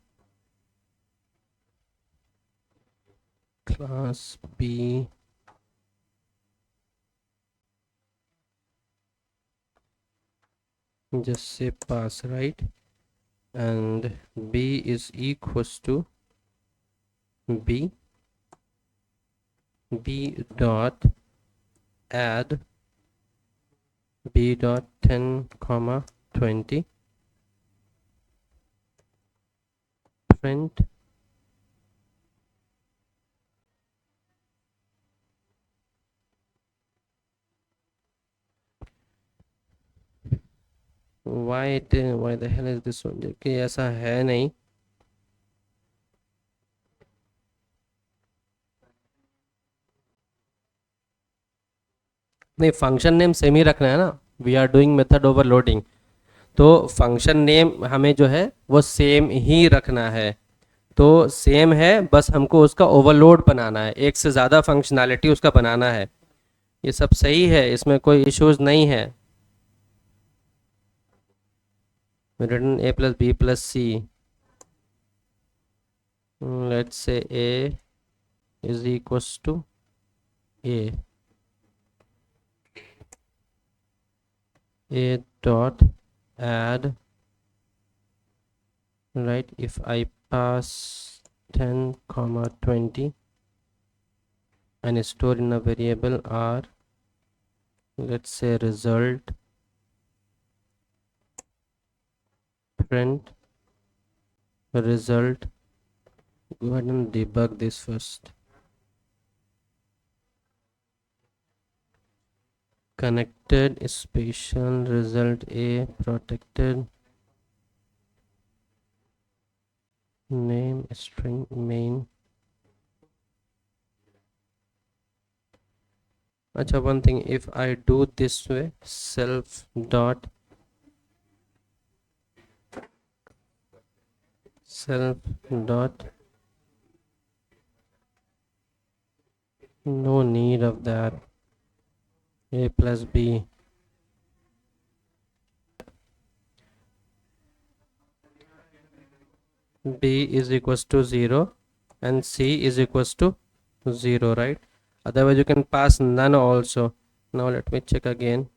class B just say pass, right, and B is equals to B dot add B dot 10,20, print why the hell is this one, जबकि ऐसा है नहीं। नहीं, फंक्शन नेम सेम ही रखना है ना, we are doing method overloading, तो फंक्शन नेम हमें जो है वो सेम ही रखना है। तो सेम है, बस हमको उसका ओवरलोड बनाना है, एक से ज़्यादा फंक्शनैलिटी उसका बनाना है। ये सब सही है, इसमें कोई इश्यूज नहीं है। Return a plus b plus c, let's say a is equals to a dot add, right, if I pass 10,20 and store in a variable r, let's say result, print result, go ahead and debug this first, connected special result a protected name string main। अच्छा, one thing, if I do this way, self dot no need of that, a plus b, b is equals to 0 and c is equals to 0, right? Otherwise you can pass none also. Now let me check again,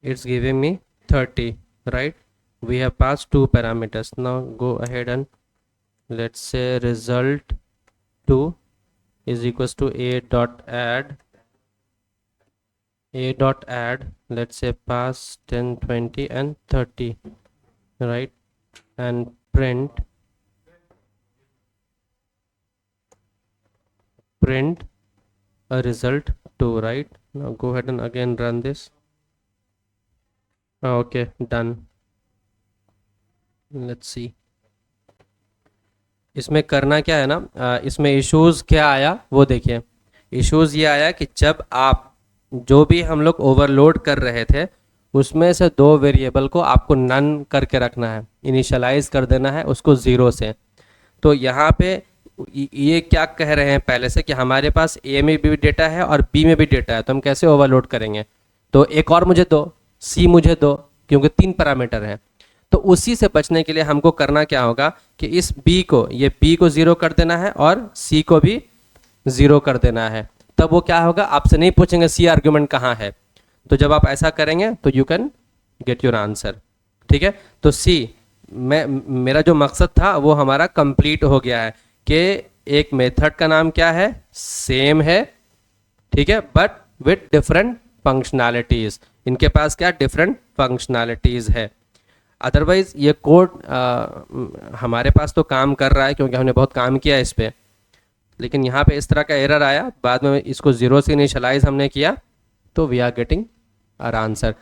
it's giving me 30, right? We have passed two parameters. Now go ahead and let's say result 2 is equals to a dot add, let's say pass 10, 20 and 30, right? And print a result 2, right? Now go ahead and again run this. Okay, done. Let's see इसमें करना क्या है ना, इसमें इश्यूज क्या आया वो देखिए. इश्यूज ये आया कि जब आप जो भी हम लोग ओवरलोड कर रहे थे उसमें से दो वेरिएबल को आपको नन करके रखना है, इनिशियलाइज कर देना है उसको ज़ीरो से. तो यहाँ पे ये क्या कह रहे हैं पहले से कि हमारे पास ए में भी डेटा है और बी में भी डेटा है, तो हम कैसे ओवरलोड करेंगे. तो एक और मुझे दो, सी मुझे दो, क्योंकि 3 पैरामीटर हैं. तो उसी से बचने के लिए हमको करना क्या होगा कि इस बी को, ये बी को ज़ीरो कर देना है और सी को भी ज़ीरो कर देना है. तब वो क्या होगा, आपसे नहीं पूछेंगे सी आर्ग्यूमेंट कहाँ है. तो जब आप ऐसा करेंगे तो you can get your answer. ठीक है, तो सी मेरा जो मकसद था वो हमारा कंप्लीट हो गया है कि एक मेथड का नाम क्या है, सेम है, ठीक है, बट विथ डिफरेंट फंक्शनैलिटीज. इनके पास क्या डिफरेंट फंक्शनैलिटीज है. अदरवाइज ये कोड हमारे पास तो काम कर रहा है क्योंकि हमने बहुत काम किया है इस पर, लेकिन यहाँ पे इस तरह का एरर आया. बाद में इसको ज़ीरो से इनिशियलाइज हमने किया तो we are getting our answer.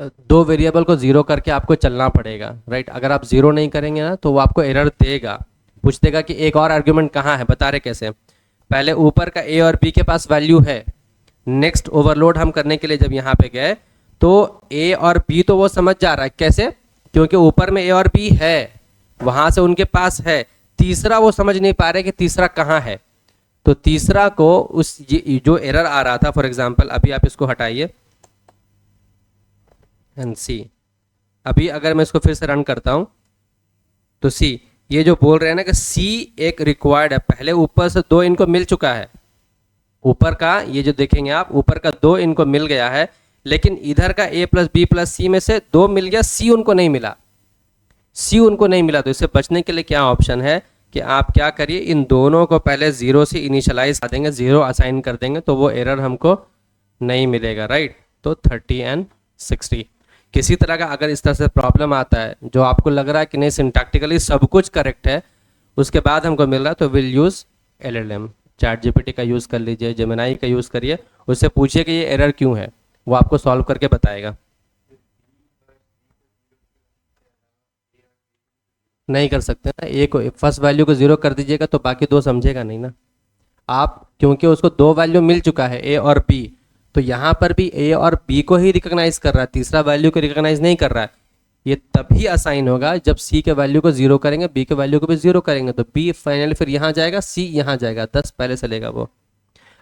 दो वेरिएबल को ज़ीरो करके आपको चलना पड़ेगा, राइट. अगर आप ज़ीरो नहीं करेंगे ना तो वो आपको एरर देगा, पूछ देगा कि एक और आर्ग्यूमेंट कहाँ है, बता रहे कैसे. पहले ऊपर का ए और बी के पास वैल्यू है, नेक्स्ट ओवरलोड हम करने के लिए जब यहाँ पे गए तो ए और बी तो वो समझ जा रहा है कैसे, क्योंकि ऊपर में ए और बी है, वहाँ से उनके पास है. तीसरा वो समझ नहीं पा रहे कि तीसरा कहाँ है. तो तीसरा को उस जो एरर आ रहा था, फॉर एग्जांपल अभी आप इसको हटाइए एंड सी. अभी अगर मैं इसको फिर से रन करता हूं तो सी, ये जो बोल रहे हैं ना कि सी एक रिक्वायर्ड है. पहले ऊपर से दो इनको मिल चुका है, ऊपर का ये जो देखेंगे आप, ऊपर का दो इनको मिल गया है, लेकिन इधर का a प्लस बी प्लस सी में से दो मिल गया, सी उनको नहीं मिला, सी उनको नहीं मिला. तो इससे बचने के लिए क्या ऑप्शन है कि आप क्या करिए, इन दोनों को पहले ज़ीरो से इनिशियलाइज कर देंगे, ज़ीरो असाइन कर देंगे, तो वो एरर हमको नहीं मिलेगा, राइट. तो 30 एंड 60. किसी तरह का अगर इस तरह से प्रॉब्लम आता है जो आपको लग रहा है कि नहीं सिंटैक्टिकली सब कुछ करेक्ट है, उसके बाद हमको मिल रहा है, तो will use LLM. Chat GPT का यूज़ कर लीजिए, जेमिनाई का यूज़ करिए, उससे पूछिए कि ये एरर क्यों है, वो आपको सॉल्व करके बताएगा. नहीं कर सकते ना, एक फर्स्ट वैल्यू को ज़ीरो कर दीजिएगा तो बाकी दो समझेगा नहीं ना आप, क्योंकि उसको दो वैल्यू मिल चुका है ए और बी. तो यहाँ पर भी ए और बी को ही रिकॉग्नाइज कर रहा है, तीसरा वैल्यू को रिकॉग्नाइज नहीं कर रहा है. ये तभी असाइन होगा जब सी के वैल्यू को जीरो करेंगे, बी के वैल्यू को भी जीरो करेंगे, तो बी फाइनली फिर यहाँ जाएगा, सी यहाँ जाएगा, 10 पहले से लेगा वो.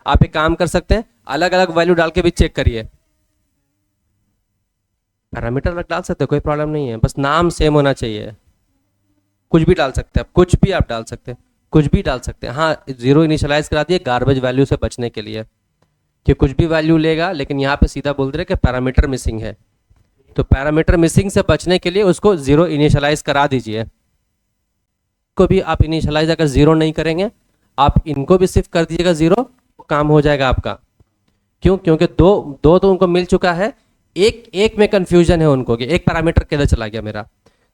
आप एक काम कर सकते हैं, अलग अलग वैल्यू डाल के भी चेक करिए. पैरामीटर अलग डाल सकते हैं, कोई प्रॉब्लम नहीं है, बस नाम सेम होना चाहिए. कुछ भी डाल सकते हैं आप, कुछ भी आप डाल सकते हैं, कुछ भी डाल सकते हैं. हाँ, जीरो इनिशियलाइज करा दिए गार्बेज वैल्यू से बचने के लिए कि कुछ भी वैल्यू लेगा, लेकिन यहाँ पे सीधा बोल दे रहे कि पैरामीटर मिसिंग है. तो पैरामीटर मिसिंग से बचने के लिए उसको जीरो इनिशियलाइज करा दीजिए. को भी आप इनिशियलाइज अगर जीरो नहीं करेंगे, आप इनको भी सिर्फ कर दीजिएगा जीरो, काम हो जाएगा आपका. क्यों? क्योंकि दो दो तो उनको मिल चुका है, एक में कंफ्यूजन है उनको कि एक पैरामीटर किधर चला गया मेरा.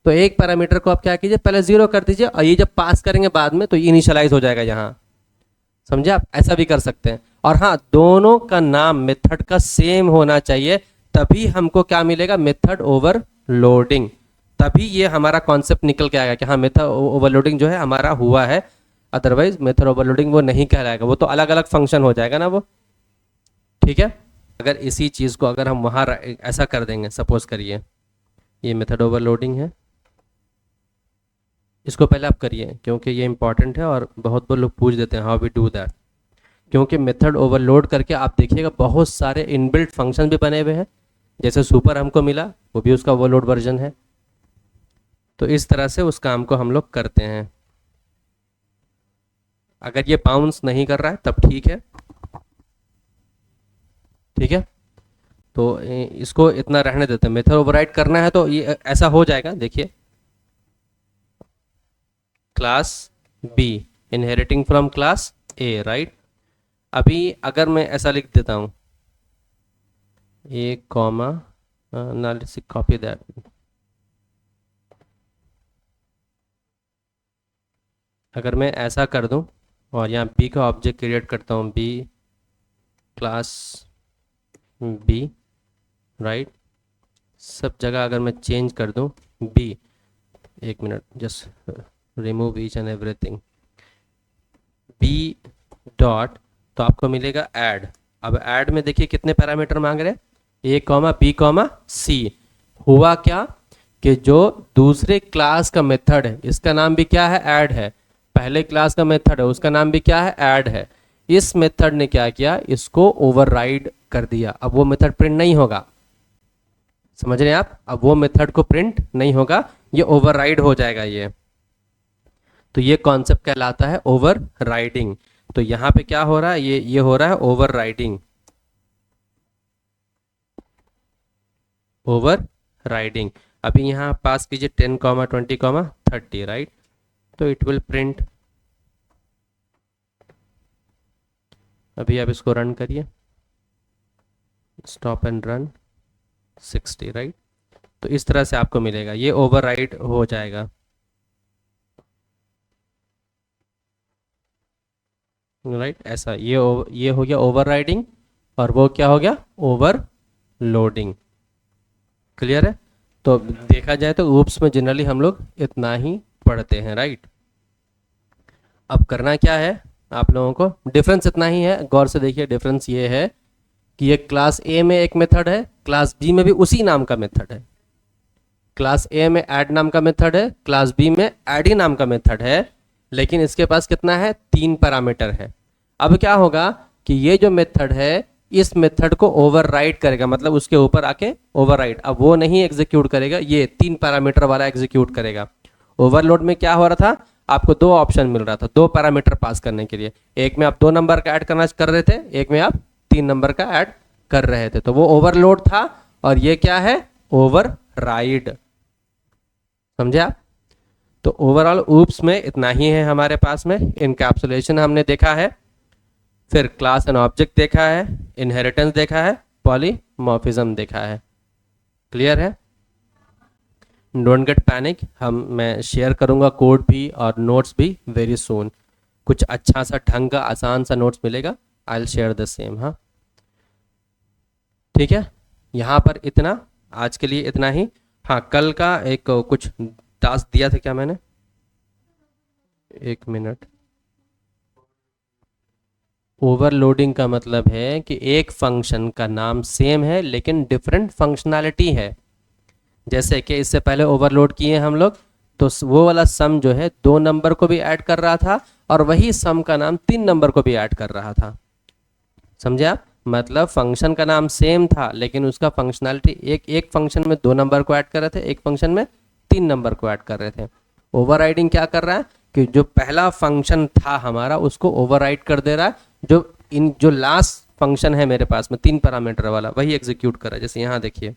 तो एक पैरामीटर को आप क्या कीजिए, पहले जीरो कर दीजिए, और ये जब पास करेंगे बाद में तो इनिशियलाइज हो जाएगा यहाँ. समझे आप? ऐसा भी कर सकते हैं. और हाँ, दोनों का नाम मेथड का सेम होना चाहिए, तभी हमको क्या मिलेगा, मेथड ओवरलोडिंग. तभी ये हमारा कॉन्सेप्ट निकल के आएगा कि हाँ मेथड ओवरलोडिंग जो है हमारा हुआ है. अदरवाइज मेथड ओवरलोडिंग वो नहीं कहलाएगा, वो तो अलग अलग फंक्शन हो जाएगा ना वो. ठीक है, अगर इसी चीज़ को अगर हम वहाँ ऐसा कर देंगे, सपोज करिए ये मेथड ओवरलोडिंग है, इसको पहले आप करिए क्योंकि ये इंपॉर्टेंट है और बहुत लोग पूछ देते हैं हाउ वी डू दैट. क्योंकि मेथड ओवरलोड करके आप देखिएगा बहुत सारे इनबिल्ट फंक्शन भी बने हुए हैं, जैसे सुपर हमको मिला वो भी उसका ओवरलोड वर्जन है. तो इस तरह से उस काम को हम लोग करते हैं. अगर ये बाउंस नहीं कर रहा है तब ठीक है. ठीक है, तो इसको इतना रहने देते हैं. मेथड ओवरराइड करना है तो ये ऐसा हो जाएगा. देखिए class B, inheriting from class A, right. अभी अगर मैं ऐसा लिख देता हूँ ए कॉमा, ना लेट्स कॉपी दैट, अगर मैं ऐसा कर दूं और यहाँ बी का ऑब्जेक्ट क्रिएट करता हूँ, बी क्लास बी, राइट, सब जगह अगर मैं चेंज कर दूं बी, एक minute, just remove each and everything, B dot, तो आपको मिलेगा ऐड। अब ऐड में देखिए कितने पैरामीटर मांग रहे हैं, ए कॉमा बी कॉमा सी। हुआ क्या कि जो दूसरे क्लास का मेथड है इसका नाम भी क्या है, ऐड है। पहले क्लास का मेथड है उसका नाम भी क्या है, ऐड है। इस मेथड ने क्या किया, इसको ओवरराइड कर दिया। अब वो मेथड प्रिंट नहीं होगा, समझ रहे हैं आप, अब वो मेथड को प्रिंट नहीं होगा, ये ओवरराइड हो जाएगा ये। तो ये कॉन्सेप्ट कहलाता है ओवरराइडिंग। तो यहाँ पे क्या हो रहा है, ये हो रहा है ओवरराइडिंग, ओवरराइडिंग। अभी यहाँ पास कीजिए 10 कॉमा 20 कॉमा 30, राइट, तो इट विल प्रिंट। अभी आप इसको रन करिए, स्टॉप एंड रन 60, राइट। तो इस तरह से आपको मिलेगा, ये ओवरराइड हो जाएगा, राइट। ऐसा ये हो गया ओवरराइडिंग, और वो क्या हो गया, ओवरलोडिंग। क्लियर है। तो देखा जाए तो ऊप्स में जनरली हम लोग इतना ही पढ़ते हैं, राइट। अब करना क्या है आप लोगों को, डिफरेंस इतना ही है, गौर से देखिए। डिफरेंस ये है कि ये क्लास ए में एक मेथड है, क्लास बी में भी उसी नाम का मेथड है। क्लास ए में ऐड नाम का मेथड है, क्लास बी में ऐड ही नाम का मेथड है, लेकिन इसके पास कितना है, 3 पैरामीटर है। अब क्या होगा कि ये जो मेथड है इस मेथड को ओवरराइड करेगा, मतलब उसके ऊपर आके ओवरराइड, अब वो नहीं एग्जीक्यूट करेगा, ये 3 पैरामीटर वाला एग्जीक्यूट करेगा। ओवरलोड में क्या हो रहा था, आपको 2 ऑप्शन मिल रहा था 2 पैरामीटर पास करने के लिए, एक में आप 2 नंबर का ऐड करना कर रहे थे, एक में आप 3 नंबर का ऐड कर रहे थे, तो वो ओवरलोड था। और ये क्या है, ओवरराइड। समझे आप। तो ओवरऑल ऊप्स में इतना ही है हमारे पास में। इनकैप्सुलेशन हमने देखा है, फिर क्लास एंड ऑब्जेक्ट देखा है, इनहेरिटेंस देखा है, पॉलीमॉर्फिज्म देखा है। क्लियर है। डोंट गेट पैनिक, मैं शेयर करूंगा कोड भी और नोट्स भी वेरी सून। कुछ अच्छा सा ढंग का आसान सा नोट्स मिलेगा, I will share the same. हाँ ठीक है, यहाँ पर इतना, आज के लिए इतना ही। हाँ कल का एक कुछ टास्क दिया था क्या मैंने, एक मिनट। ओवरलोडिंग का मतलब है कि एक फंक्शन का नाम सेम है लेकिन डिफरेंट फंक्शनैलिटी है। जैसे कि इससे पहले ओवरलोड किए हम लोग, तो वो वाला सम जो है 2 नंबर को भी ऐड कर रहा था और वही सम का नाम 3 नंबर को भी ऐड कर रहा था। समझे आप, मतलब फंक्शन का नाम सेम था लेकिन उसका फंक्शनैलिटी, एक फंक्शन में 2 नंबर को ऐड कर रहे थे, एक फंक्शन में 3 नंबर को ऐड कर रहे थे। ओवरराइडिंग क्या कर रहा है कि जो पहला फंक्शन था हमारा उसको ओवरराइड कर दे रहा है, जो लास्ट फंक्शन है मेरे पास में 3 पैरामीटर वाला वही एग्जीक्यूट कर रहा है। जैसे यहाँ देखिए,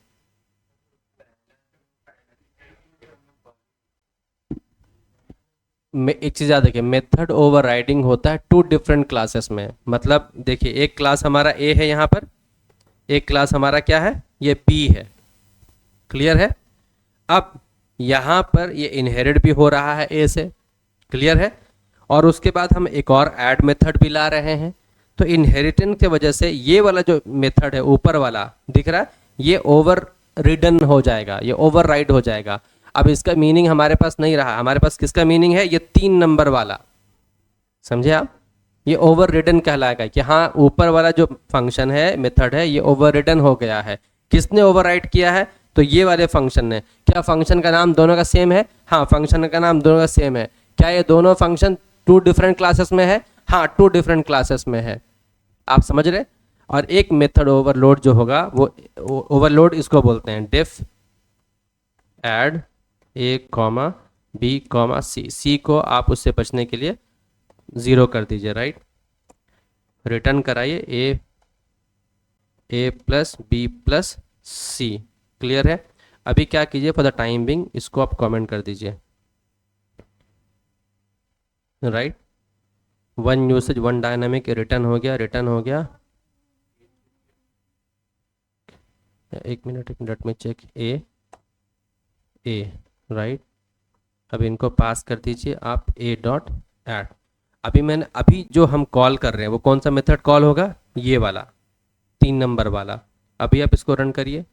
एक चीज याद रखिए, मेथड ओवरराइडिंग होता है 2 डिफरेंट क्लासेस में। मतलब देखिए, एक क्लास हमारा ए है यहाँ पर, एक क्लास हमारा क्या है, ये बी है। क्लियर है। अब यहाँ पर ये इनहेरिट भी हो रहा है ए से। क्लियर है। और उसके बाद हम एक और ऐड मेथड भी ला रहे हैं, तो इनहेरिटेंस की वजह से ये वाला जो मेथड है ऊपर वाला दिख रहा है, ये ओवर रिडन हो जाएगा, ये ओवरराइड हो जाएगा। अब इसका मीनिंग हमारे पास नहीं रहा, हमारे पास किसका मीनिंग है, ये 3 नंबर वाला। समझे आप, ये ओवर रिडन कहलाएगा कि हाँ ऊपर वाला जो फंक्शन है, मेथड है, ये ओवर रिडन हो गया है। किसने ओवरराइड किया है, तो ये वाले फंक्शन ने। क्या फंक्शन का नाम दोनों का सेम है, हाँ फंक्शन का नाम दोनों का सेम है। क्या ये दोनों फंक्शन 2 डिफरेंट क्लासेस में है, हाँ 2 डिफरेंट क्लासेस में है। आप समझ रहे। और एक मेथड ओवरलोड जो होगा, वो ओवरलोड इसको बोलते हैं def add A comma B comma C. C को आप उससे बचने के लिए 0 कर दीजिए, राइट। रिटर्न कराइए ए प्लस बी प्लस सी। क्लियर है। अभी क्या कीजिए, फॉर द टाइम बिंग इसको आप कमेंट कर दीजिए। Right. One usage one dynamic return हो गया, रिटर्न हो गया। एक मिनट में चेक ए राइट। अब इनको पास कर दीजिए आप ए डॉट ऐड। अभी जो हम कॉल कर रहे हैं वो कौन सा मेथड कॉल होगा, ये वाला 3 नंबर वाला। अभी आप इसको रन करिए।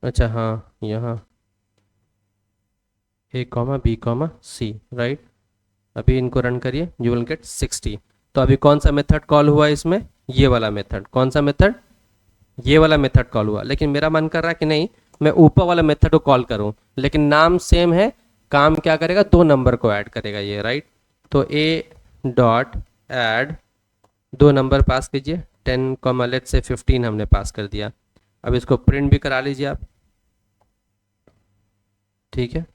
अच्छा हाँ, यहाँ ए comma B comma C right. अभी इनको रन करिए, यू विल गेट 60। तो अभी कौन सा मेथड कॉल हुआ इसमें, ये वाला मेथड। कौन सा मेथड, ये वाला मेथड कॉल हुआ। लेकिन मेरा मन कर रहा है कि नहीं, मैं ऊपर वाला मेथड को कॉल करूं, लेकिन नाम सेम है, काम क्या करेगा, 2 नंबर को ऐड करेगा ये राइट। तो ए डॉट ऐड 2 नंबर पास कीजिए, 10 कॉमा लेट से 15 हमने पास कर दिया। अब इसको प्रिंट भी करा लीजिए आप, ठीक है,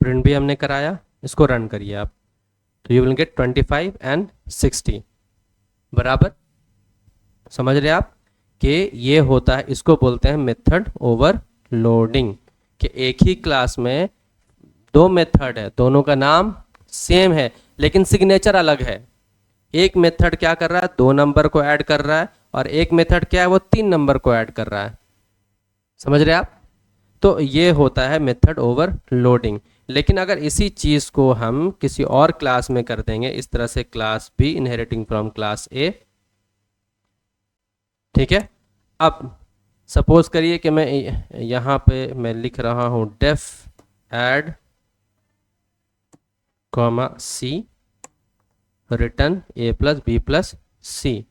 प्रिंट भी हमने कराया। इसको रन करिए आप, तो यू विल गेट 25 एंड 60 बराबर। समझ रहे आप कि ये होता है, इसको बोलते हैं मेथड ओवरलोडिंग, कि एक ही क्लास में 2 मेथड है, दोनों का नाम सेम है लेकिन सिग्नेचर अलग है। एक मेथड क्या कर रहा है, 2 नंबर को ऐड कर रहा है, और एक मेथड क्या है, वो 3 नंबर को ऐड कर रहा है। समझ रहे आप। तो ये होता है मेथड ओवरलोडिंग। लेकिन अगर इसी चीज को हम किसी और क्लास में कर देंगे, इस तरह से class B inheriting from class A, ठीक है। अब सपोज करिए कि मैं यहाँ पे मैं लिख रहा हूँ def add comma C return A plus B plus सी।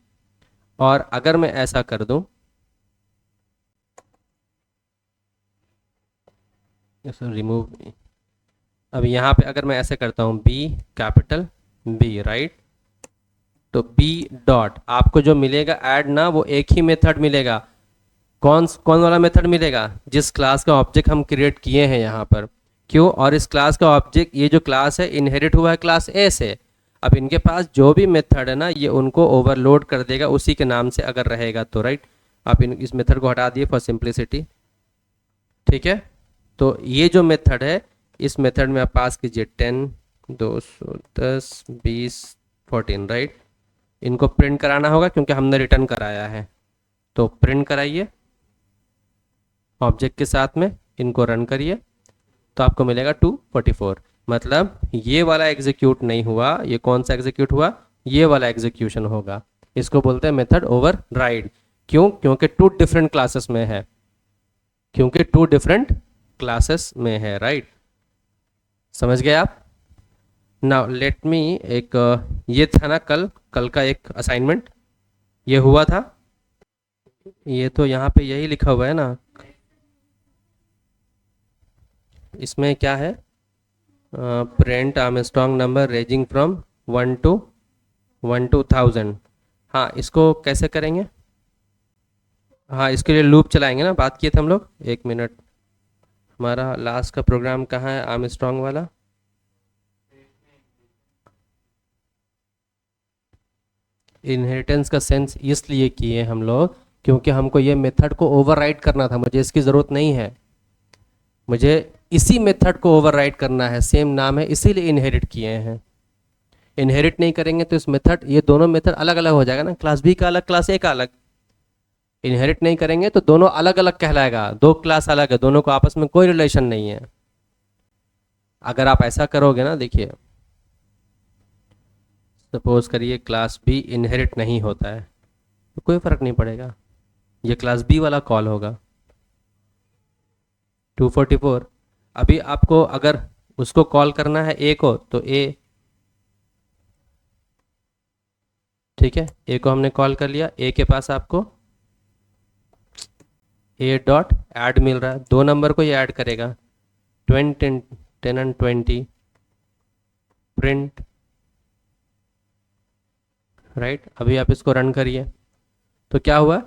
और अगर मैं ऐसा कर दूं, रिमूव, अब यहाँ पे अगर मैं ऐसे करता हूँ बी कैपिटल बी राइट, तो बी डॉट आपको जो मिलेगा ऐड ना, वो एक ही मेथड मिलेगा। कौन वाला मेथड मिलेगा, जिस क्लास का ऑब्जेक्ट हम क्रिएट किए हैं यहाँ पर। क्यों, और इस क्लास का ऑब्जेक्ट, ये जो क्लास है इनहेरिट हुआ है क्लास ए से। अब इनके पास जो भी मेथड है ना, ये उनको ओवरलोड कर देगा उसी के नाम से अगर रहेगा तो राइट। आप इस मेथड को हटा दिए फॉर सिंप्लिसिटी, ठीक है। तो ये जो मेथड है, इस मेथड में आप पास कीजिए 10 210 20 14 राइट। इनको प्रिंट कराना होगा क्योंकि हमने रिटर्न कराया है, तो प्रिंट कराइए ऑब्जेक्ट के साथ में, इनको रन करिए, तो आपको मिलेगा 244। मतलब ये वाला एग्जीक्यूट नहीं हुआ, ये कौन सा एग्जीक्यूट हुआ, ये वाला एग्जीक्यूशन होगा। इसको बोलते हैं मेथड ओवरराइड। क्यों, क्योंकि 2 डिफरेंट क्लासेस में है, क्योंकि 2 डिफरेंट क्लासेस में है राइट। समझ गए आप। नाउ लेट मी एक ये था ना कल का एक असाइनमेंट, ये हुआ था, ये तो यहाँ पे यही लिखा हुआ है ना, इसमें क्या है, print Armstrong number ranging from 1 to 1000। हाँ, इसको कैसे करेंगे, हाँ इसके लिए लूप चलाएंगे ना, बात किए थे हम लोग। 1 मिनट, हमारा लास्ट का प्रोग्राम कहाँ है आर्मस्ट्रॉन्ग वाला, इनहेरिटेंस का सेंस इसलिए किए हम लोग क्योंकि हमको ये मेथड को ओवरराइड करना था, मुझे इसकी ज़रूरत नहीं है, मुझे इसी मेथड को ओवरराइड करना है, सेम नाम है इसीलिए इनहेरिट किए हैं। इनहेरिट नहीं करेंगे तो इस मेथड, ये दोनों मेथड अलग अलग हो जाएगा ना, क्लास बी का अलग क्लास ए का अलग। इनहेरिट नहीं करेंगे तो दोनों अलग अलग कहलाएगा, 2 क्लास अलग है, दोनों को आपस में कोई रिलेशन नहीं है। अगर आप ऐसा करोगे ना, देखिए सपोज करिए क्लास बी इनहेरिट नहीं होता है, तो कोई फर्क नहीं पड़ेगा, ये क्लास बी वाला कॉल होगा 244। अभी आपको अगर उसको कॉल करना है ए को, तो ए, ठीक है, ए को हमने कॉल कर लिया, ए के पास आपको ए डॉट ऐड मिल रहा है, 2 नंबर को ये ऐड करेगा 10 एंड 20 प्रिंट राइट। अभी आप इसको रन करिए, तो क्या हुआ,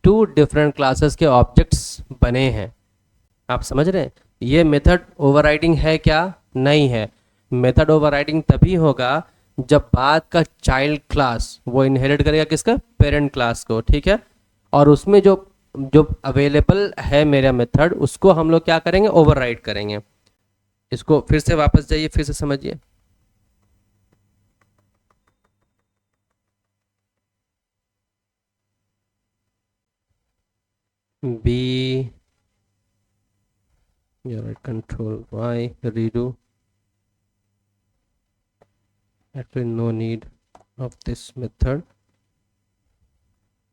2 डिफरेंट क्लासेस के ऑब्जेक्ट्स बने हैं। आप समझ रहे हैं, ये मेथड ओवरराइडिंग है क्या, नहीं है। मेथड ओवरराइडिंग तभी होगा जब बाद का चाइल्ड क्लास वो इनहेरिट करेगा किसका, पेरेंट क्लास को, ठीक है। और उसमें जो जो अवेलेबल है मेरा मेथड उसको हम लोग क्या करेंगे, ओवरराइड करेंगे। इसको फिर से वापस जाइए, फिर से समझिए। B, control Y, redo, actually no need of this method,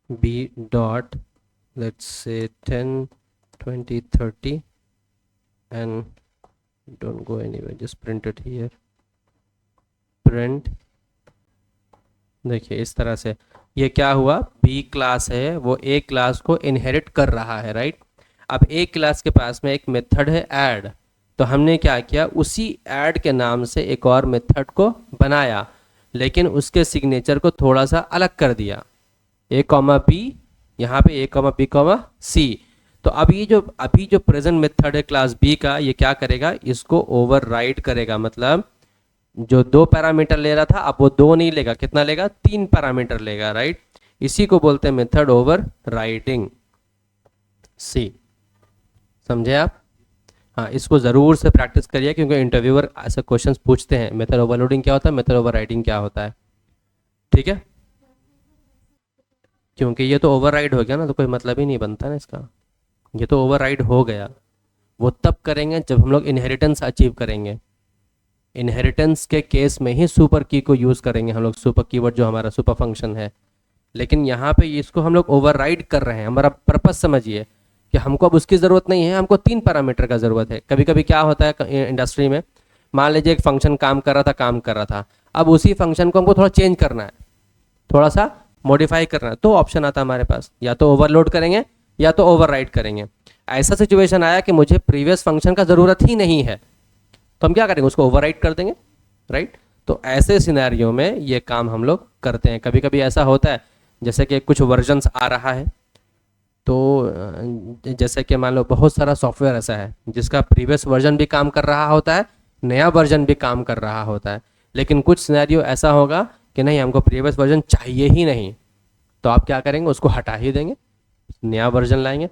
b dot, let's say 10 20 30, and don't go anywhere, just print it here, print। देखिए इस तरह से ये क्या हुआ, बी क्लास है वो ए क्लास को इनहेरिट कर रहा है, राइट। अब ए क्लास के पास में एक मेथड है ऐड, तो हमने क्या किया, उसी ऐड के नाम से एक और मेथड को बनाया, लेकिन उसके सिग्नेचर को थोड़ा सा अलग कर दिया, ए कॉमा बी, यहाँ पे ए कॉमा बी कॉमा सी। तो अब ये जो अभी जो प्रेजेंट मेथड है क्लास बी का, ये क्या करेगा, इसको ओवरराइड करेगा। मतलब जो 2 पैरामीटर ले रहा था अब वो 2 नहीं लेगा, कितना लेगा, 3 पैरामीटर लेगा, राइट। इसी को बोलते हैं मेथड ओवर राइडिंग, सी। समझे आप? हाँ, इसको ज़रूर से प्रैक्टिस करिए, क्योंकि इंटरव्यूअर ऐसे क्वेश्चंस पूछते हैं, मेथड ओवरलोडिंग क्या होता है, मेथड ओवर राइडिंग क्या होता है, ठीक है। क्योंकि ये तो ओवरराइड हो गया ना, तो कोई मतलब ही नहीं बनता ना इसका, ये तो ओवरराइड हो गया। वो तब करेंगे जब हम लोग इनहेरिटेंस अचीव करेंगे, इनहेरिटेंस के केस में ही सुपर की को यूज़ करेंगे हम लोग, सुपर कीवर्ड जो हमारा सुपर फंक्शन है। लेकिन यहाँ पे इसको हम लोग ओवरराइड कर रहे हैं, हमारा पर्पस समझिए कि हमको अब उसकी ज़रूरत नहीं है, हमको 3 पैरामीटर का ज़रूरत है। कभी कभी क्या होता है इंडस्ट्री में, मान लीजिए एक फंक्शन काम कर रहा था, अब उसी फंक्शन को हमको थोड़ा चेंज करना है, थोड़ा सा मॉडिफाई करना है, तो ऑप्शन आता है हमारे पास, या तो ओवरलोड करेंगे या तो ओवरराइड करेंगे। ऐसा सिचुएशन आया कि मुझे प्रीवियस फंक्शन का ज़रूरत ही नहीं है, तो हम क्या करेंगे, उसको ओवरराइड कर देंगे, राइट। तो ऐसे सिनेरियो में ये काम हम लोग करते हैं। कभी कभी ऐसा होता है जैसे कि कुछ वर्जन्स आ रहा है, तो जैसे कि मान लो बहुत सारा सॉफ्टवेयर ऐसा है जिसका प्रीवियस वर्जन भी काम कर रहा होता है, नया वर्जन भी काम कर रहा होता है, लेकिन कुछ सिनेरियो ऐसा होगा कि नहीं हमको प्रीवियस वर्जन चाहिए ही नहीं, तो आप क्या करेंगे, उसको हटा ही देंगे, नया वर्जन लाएंगे।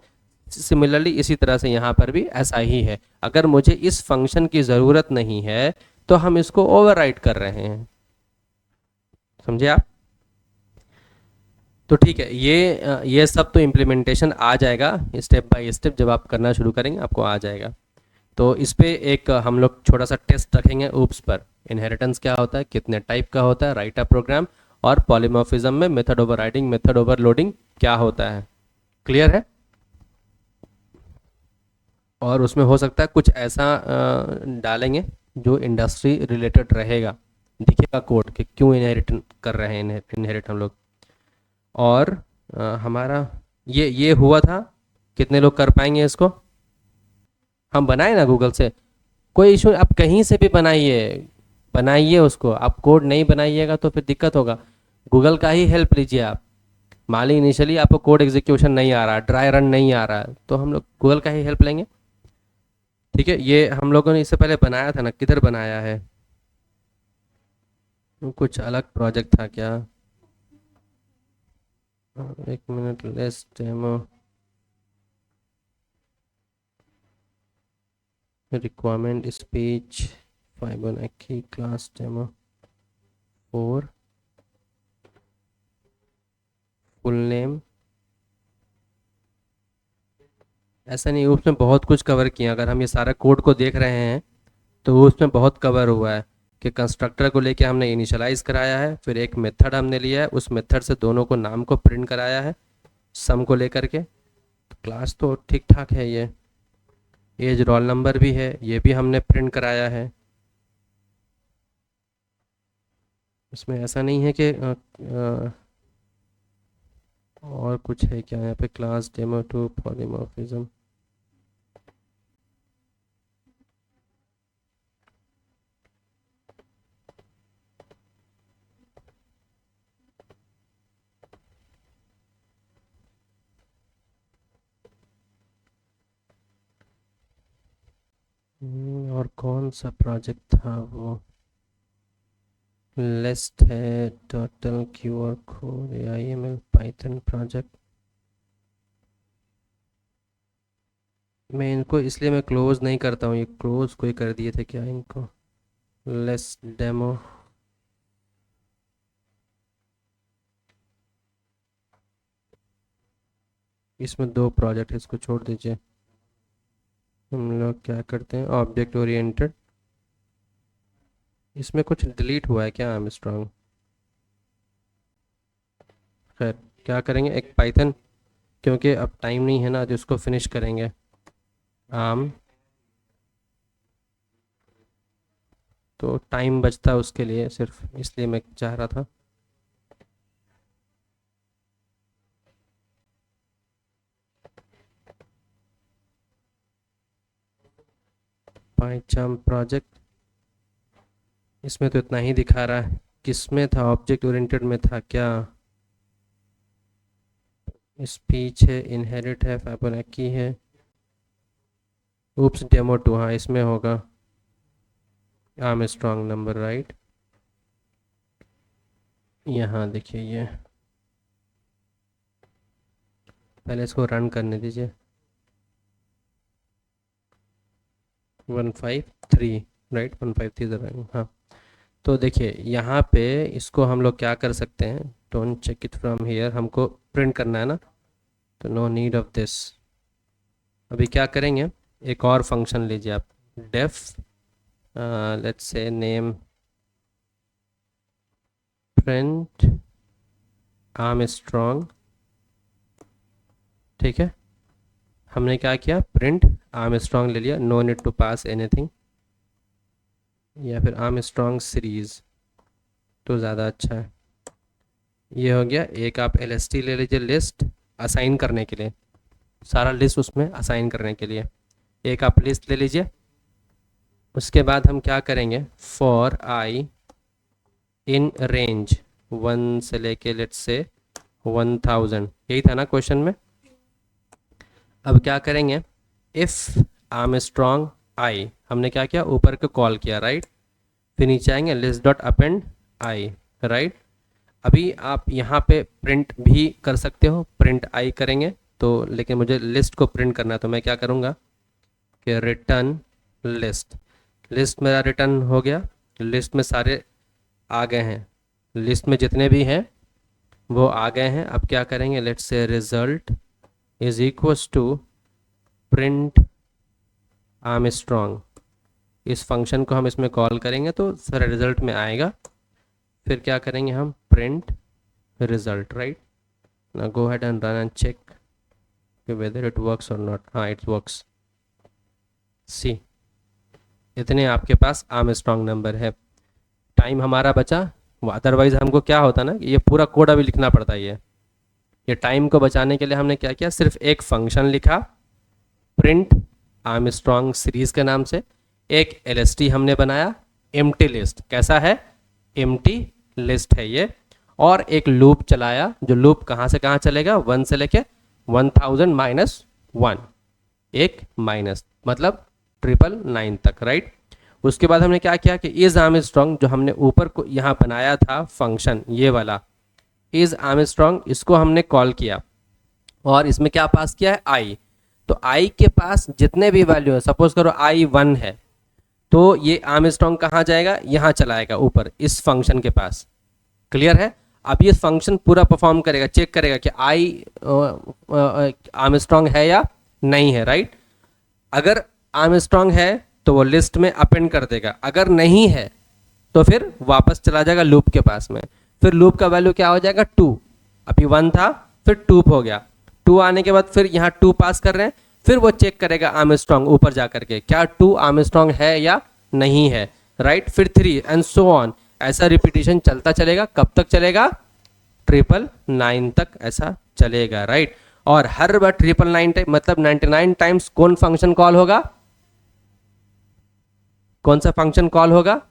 सिमिलरली इसी तरह से यहाँ पर भी ऐसा ही है, अगर मुझे इस फंक्शन की ज़रूरत नहीं है तो हम इसको ओवरराइड कर रहे हैं। समझे आप? तो ठीक है, ये सब तो इम्प्लीमेंटेशन आ जाएगा स्टेप बाय स्टेप, जब आप करना शुरू करेंगे आपको आ जाएगा। तो इस पे एक हम लोग छोटा सा टेस्ट रखेंगे ऊप्स पर, इनहेरिटेंस क्या होता है, कितने टाइप का होता है, राइट अ प्रोग्राम, और पॉलीमॉर्फिज्म में मेथड ओवरराइडिंग, मेथड ओवरलोडिंग क्या होता है। क्लियर है? और उसमें हो सकता है कुछ ऐसा डालेंगे जो इंडस्ट्री रिलेटेड रहेगा, दिखेगा कोड कि क्यों इनहेरिट कर रहे हैं, इनहेरिट हम लोग। और हमारा ये हुआ था, कितने लोग कर पाएंगे इसको, हम बनाए ना गूगल से, कोई इशू, आप कहीं से भी बनाइए, बनाइए उसको, आप कोड नहीं बनाइएगा तो फिर दिक्कत होगा, गूगल का ही हेल्प लीजिए आप। मान ली इनिशियली आपको कोड एग्जीक्यूशन नहीं आ रहा, ड्राई रन नहीं आ रहा, तो हम लोग गूगल का ही हेल्प लेंगे, ठीक है। ये हम लोगों ने इससे पहले बनाया था ना, किधर बनाया है, कुछ अलग प्रोजेक्ट था क्या, एक minute, less demo, requirement speech, Fibonacci class demo 4, full name. ऐसा नहीं, उसमें बहुत कुछ कवर किया, अगर हम ये सारा कोड को देख रहे हैं तो उसमें बहुत कवर हुआ है कि कंस्ट्रक्टर को लेके हमने इनिशियलाइज कराया है, फिर एक मेथड हमने लिया है, उस मेथड से दोनों को नाम को प्रिंट कराया है सम को लेकर के, तो क्लास तो ठीक ठाक है। ये एज रोल नंबर भी है, ये भी हमने प्रिंट कराया है। इसमें ऐसा नहीं है कि और कुछ है क्या यहाँ पे, क्लास डेमो टू पॉलीमॉर्फिज्म, और कौन सा प्रोजेक्ट था वो, लिस्ट है, total QR code, AIML Python project, मैं इनको इसलिए मैं क्लोज नहीं करता हूँ, ये क्लोज कोई कर दिए थे क्या इनको। लेस डेमो, इसमें 2 प्रोजेक्ट है, इसको छोड़ दीजिए। हम लोग क्या करते हैं, ऑब्जेक्ट ओरिएंटेड। इसमें कुछ डिलीट हुआ है क्या आर्मस्ट्रांग? खैर, क्या करेंगे, एक पाइथन, क्योंकि अब टाइम नहीं है ना तो इसको फिनिश करेंगे। आर्म, तो टाइम बचता है उसके लिए, सिर्फ इसलिए मैं चाह रहा था। पाइचाम प्रोजेक्ट, इसमें तो इतना ही दिखा रहा है। किसमें था, ऑब्जेक्ट ओरिएंटेड में था क्या? स्पीच है, इनहेरिट है, फैबोनाची है, ऊप्स डेमो 2, हाँ इसमें होगा आर्मस्ट्रांग नंबर, राइट। यहाँ देखिए, ये पहले इसको रन करने दीजिए। 153, राइट, 153 रन, हाँ। तो देखिए यहाँ पे इसको हम लोग क्या कर सकते हैं, don't check it from here, हमको प्रिंट करना है ना, तो नो नीड ऑफ दिस। अभी क्या करेंगे, एक और फंक्शन लीजिए आप, def, let's say name print Armstrong, ठीक है। हमने क्या किया, प्रिंट आर्मस्ट्रांग ले लिया, no need to pass anything, या फिर आर्मस्ट्रांग सीरीज तो ज़्यादा अच्छा है। ये हो गया एक, आप LST ले लीजिए, लिस्ट असाइन करने के लिए, सारा लिस्ट उसमें असाइन करने के लिए एक आप लिस्ट ले लीजिए। उसके बाद हम क्या करेंगे, फॉर आई इन रेंज 1 से लेके लेट्स से 1000, यही था ना क्वेश्चन में। अब क्या करेंगे, इफ़ आर्मस्ट्रांग आई, हमने क्या किया, ऊपर को कॉल किया, राइट। फिर नीचे आएंगे, लिस्ट डॉट अपेंड आई, राइट। अभी आप यहाँ पे प्रिंट भी कर सकते हो, प्रिंट आई करेंगे तो, लेकिन मुझे लिस्ट को प्रिंट करना है तो मैं क्या करूँगा कि रिटर्न लिस्ट, लिस्ट मेरा रिटर्न हो गया, लिस्ट में सारे आ गए हैं, लिस्ट में जितने भी हैं वो आ गए हैं। अब क्या करेंगे, let's say result is equals to print Armstrong, इस फंक्शन को हम इसमें कॉल करेंगे तो सारा रिजल्ट में आएगा। फिर क्या करेंगे हम, print result, right. now go ahead and run and check whether it works or not। हाँ, it works। सी, इतने आपके पास आर्मस्ट्रांग नंबर है। टाइम हमारा बचा, अदरवाइज हमको क्या होता ना, ये पूरा कोड अभी लिखना पड़ता है। ये टाइम को बचाने के लिए हमने क्या किया, सिर्फ एक फंक्शन लिखा, प्रिंट आर्मस्ट्रांग सीरीज के नाम से, एक LST हमने बनाया, एम्प्टी लिस्ट, कैसा है, एम्प्टी लिस्ट है ये, और एक लूप चलाया, जो लूप कहाँ से कहाँ चलेगा, 1 से लेके 1000 माइनस 1, एक माइनस मतलब 999 तक, राइट। उसके बाद हमने क्या किया कि इज आर्मस्ट्रांग, जो हमने ऊपर को यहाँ बनाया था फंक्शन, ये वाला इज आर्मस्ट्रांग, इसको हमने कॉल किया और इसमें क्या पास किया है, आई। तो आई के पास जितने भी वैल्यू है, सपोज करो आई 1 है, तो ये आर्मस्ट्रांग कहाँ जाएगा, यहाँ चलाएगा ऊपर इस फंक्शन के पास। क्लियर है। अब ये फंक्शन पूरा परफॉर्म करेगा, चेक करेगा कि आई आर्मस्ट्रांग है या नहीं है, राइट। अगर आर्मस्ट्रांग है तो वो लिस्ट में अपेंड कर देगा, अगर नहीं है तो फिर वापस चला जाएगा लूप के पास में। फिर लूप का वैल्यू क्या हो जाएगा, 2, अभी 1 था फिर 2 हो गया, 2 आने के बाद फिर यहाँ 2 पास कर रहे हैं, फिर वो चेक करेगा आर्मस्ट्रांग ऊपर जा करके क्या 2 आर्मस्ट्रांग है या नहीं है, राइट। फिर 3 एंड सो ऑन, ऐसा रिपीटिशन चलता चलेगा। कब तक चलेगा, 999 तक ऐसा चलेगा, राइट। और हर बार 999 टाइम मतलब 99 टाइम्स कौन फंक्शन कॉल होगा, कौन सा फंक्शन कॉल होगा,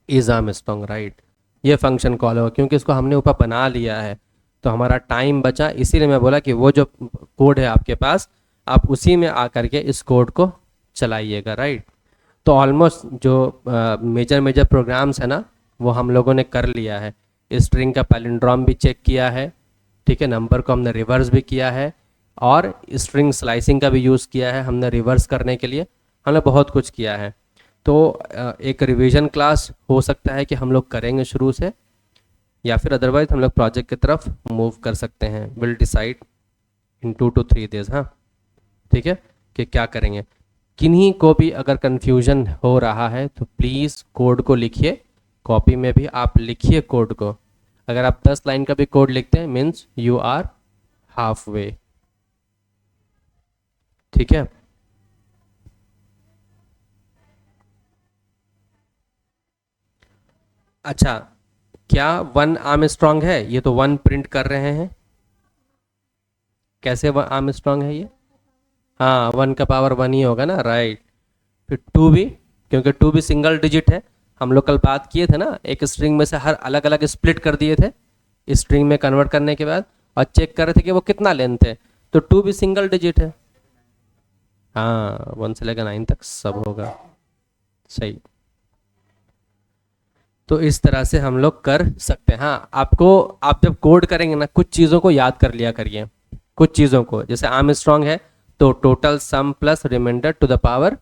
इज आर्मस्ट्रांग, राइट। ये फंक्शन कॉल होगा क्योंकि इसको हमने ऊपर बना लिया है, तो हमारा टाइम बचा। इसीलिए मैं बोला कि वो जो कोड है आपके पास, आप उसी में आकर के इस कोड को चलाइएगा, राइट। तो ऑलमोस्ट जो मेजर मेजर प्रोग्राम्स है ना, वो हम लोगों ने कर लिया है। स्ट्रिंग का पैलिंड्रोम भी चेक किया है, ठीक है, नंबर को हमने रिवर्स भी किया है और स्ट्रिंग स्लाइसिंग का भी यूज़ किया है हमने रिवर्स करने के लिए, हमने बहुत कुछ किया है। तो एक रिवीजन क्लास हो सकता है कि हम लोग करेंगे शुरू से, या फिर अदरवाइज हम लोग प्रोजेक्ट की तरफ मूव कर सकते हैं। Will decide in 2 to 3 days। हाँ, ठीक है, कि क्या करेंगे। किन्हीं को भी अगर कन्फ्यूजन हो रहा है तो प्लीज़ कोड को लिखिए, कॉपी में भी आप लिखिए कोड को। अगर आप 10 लाइन का भी कोड लिखते हैं means you are half way. ठीक है, अच्छा, क्या 1 आर्मस्ट्रॉन्ग है? ये तो 1 प्रिंट कर रहे हैं, कैसे 1 आर्मस्ट्रॉन्ग है ये? हाँ, 1 का पावर 1 ही होगा ना, राइट। फिर 2 भी, क्योंकि 2 भी सिंगल डिजिट है। हम लोग कल बात किए थे ना, एक स्ट्रिंग में से हर अलग अलग स्प्लिट कर दिए थे स्ट्रिंग में कन्वर्ट करने के बाद, और चेक कर रहे थे कि वो कितना लेंथ है। तो 2 भी सिंगल डिजिट है। हाँ, 1 से लेकर 9 तक सब होगा, सही। तो इस तरह से हम लोग कर सकते हैं। हाँ, आपको, आप जब कोड करेंगे ना, कुछ चीज़ों को याद कर लिया करिए। कुछ चीज़ों को, जैसे आर्म स्ट्रॉन्ग है तो total sum plus remainder to the power,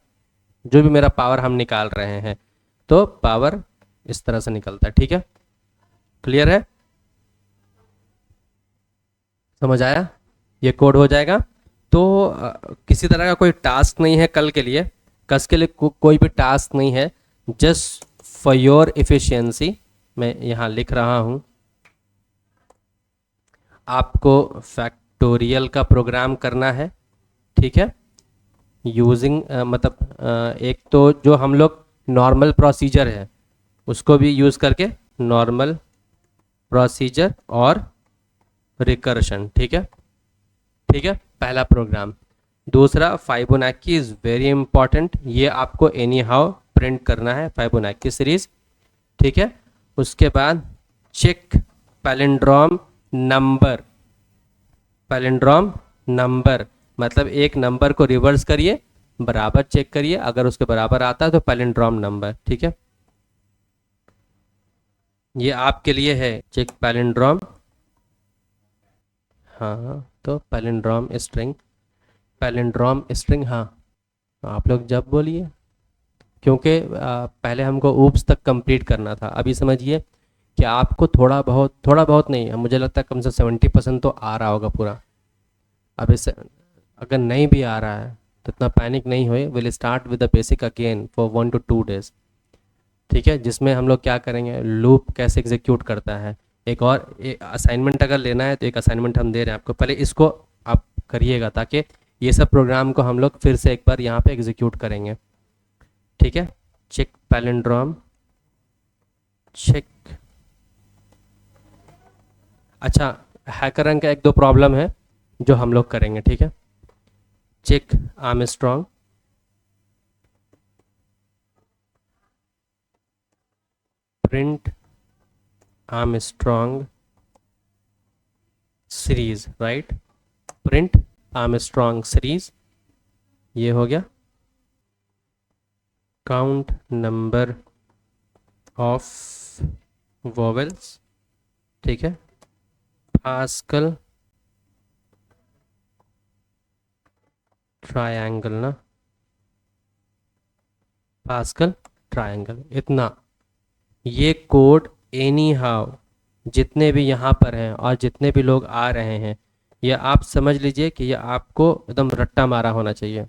जो भी मेरा पावर हम निकाल रहे हैं तो पावर इस तरह से निकलता है। ठीक है, क्लियर है, समझ आया? ये कोड हो जाएगा। तो किसी तरह का कोई टास्क नहीं है कल के लिए, कस के लिए कोई भी टास्क नहीं है। जस्ट फॉर योर इफिशियंसी मैं यहाँ लिख रहा हूँ, आपको फैक्टोरियल का प्रोग्राम करना है। ठीक है, यूजिंग मतलब एक तो जो हम लोग नॉर्मल प्रोसीजर है उसको भी यूज़ करके, नॉर्मल प्रोसीजर और रिकर्शन। ठीक है, ठीक है, पहला प्रोग्राम। दूसरा, फाइबोनाची इज़ वेरी इंपॉर्टेंट, ये आपको एनी हाउ प्रिंट करना है, फाइबोनाची सीरीज। ठीक है, उसके बाद check palindrome number. Palindrome number मतलब एक नंबर को रिवर्स करिए, बराबर चेक करिए, अगर उसके बराबर आता है तो पैलिंड्रोम नंबर। ठीक है, ये आपके लिए है, चेक पैलिंड्रोम। हाँ, तो पैलिंड्रोम स्ट्रिंग, पैलिंड्रोम स्ट्रिंग, हाँ। आप लोग जब बोलिए, क्योंकि पहले हमको ऊप्स तक कंप्लीट करना था। अभी समझिए कि आपको थोड़ा बहुत नहीं, मुझे लगता है कम से 70% तो आ रहा होगा पूरा। अब इस, अगर नहीं भी आ रहा है तो इतना पैनिक नहीं होए। Will start with the basic again for 1 to 2 days। ठीक है, जिसमें हम लोग क्या करेंगे, लूप कैसे एग्जीक्यूट करता है। एक और असाइनमेंट अगर लेना है तो एक असाइनमेंट हम दे रहे हैं आपको, पहले इसको आप करिएगा ताकि ये सब प्रोग्राम को हम लोग फिर से एक बार यहाँ पे एग्जीक्यूट करेंगे। ठीक है, चेक पैलिंड्रोम, चेक। अच्छा, हैकरन का एक दो प्रॉब्लम है जो हम लोग करेंगे। ठीक है, check Armstrong, print Armstrong series, right, print Armstrong series, ये हो गया। काउंट नंबर ऑफ वोवेल्स, ठीक है, पास्कल ट्रायंगल ना, पास्कल ट्रायंगल, इतना। ये कोड एनी हाउ जितने भी यहाँ पर हैं और जितने भी लोग आ रहे हैं, ये आप समझ लीजिए कि ये आपको एकदम रट्टा मारा होना चाहिए।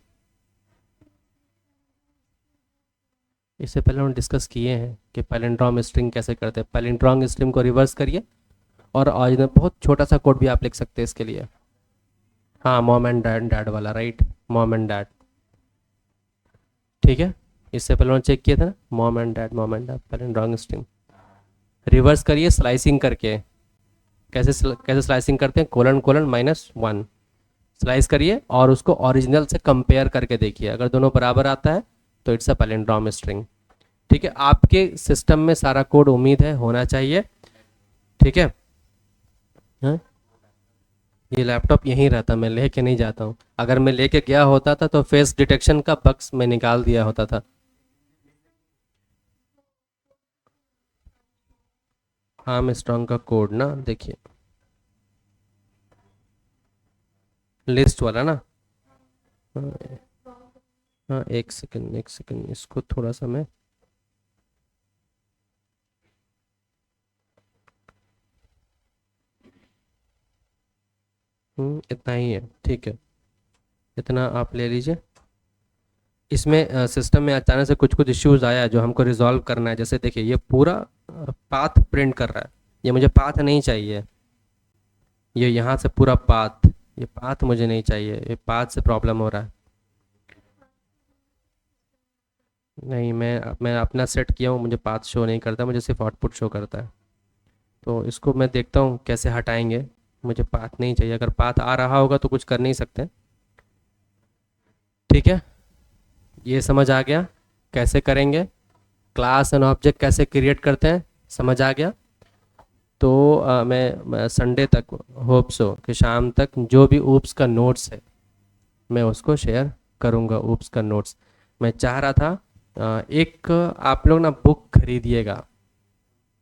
इससे पहले हम डिस्कस किए हैं कि पैलिंड्रोम स्ट्रिंग कैसे करते हैं। पैलिंड्रोम स्ट्रिंग को रिवर्स करिए, और आज में बहुत छोटा सा कोड भी आप लिख सकते हैं इसके लिए। हाँ, मॉम एंड डैड, डैड वाला, राइट, मॉम एंड डैड। ठीक है, इससे पहले उन्होंने चेक किया था ना, mom and dad, mom and dad, palindrome string reverse करिए स्लाइसिंग करके। कैसे स्लाइसिंग करते हैं, कोलन कोलन -1 स्लाइस करिए और उसको ओरिजिनल से कंपेयर करके देखिए, अगर दोनों बराबर आता है तो इट्स अ पैलिंड्रोम स्ट्रिंग। ठीक है, आपके सिस्टम में सारा कोड उम्मीद है होना चाहिए। ठीक है, हाँ? ये लैपटॉप यहीं रहता, मैं लेके नहीं जाता हूँ। अगर मैं लेके गया होता था तो फेस डिटेक्शन का बक्स में निकाल दिया होता था। आर्मस्ट्रॉन्ग का कोड ना, देखिए, लिस्ट वाला ना। हाँ, हाँ, एक सेकंड एक सेकंड, इसको थोड़ा सा मैं, इतना ही है, ठीक है, इतना आप ले लीजिए। इसमें सिस्टम में अचानक से कुछ कुछ इश्यूज आया है जो हमको रिजॉल्व करना है। जैसे देखिए ये पूरा पाथ प्रिंट कर रहा है, ये मुझे पाथ नहीं चाहिए। ये यहाँ से पूरा पाथ, ये पाथ मुझे नहीं चाहिए, ये पाथ से प्रॉब्लम हो रहा है। नहीं, मैं अपना सेट किया हूँ, मुझे पाथ शो नहीं करता, मुझे सिर्फ आउटपुट शो करता है। तो इसको मैं देखता हूँ कैसे हटाएंगे। मुझे पाथ नहीं चाहिए, अगर पाथ आ रहा होगा तो कुछ कर नहीं सकते। ठीक है, ये समझ आ गया कैसे करेंगे, क्लास एंड ऑब्जेक्ट कैसे क्रिएट करते हैं, समझ आ गया। तो मैं संडे तक, होप सो कि शाम तक जो भी ऊप्स का नोट्स है मैं उसको शेयर करूँगा। ऊप्स का नोट्स मैं चाह रहा था, एक आप लोग ना बुक खरीदिएगा,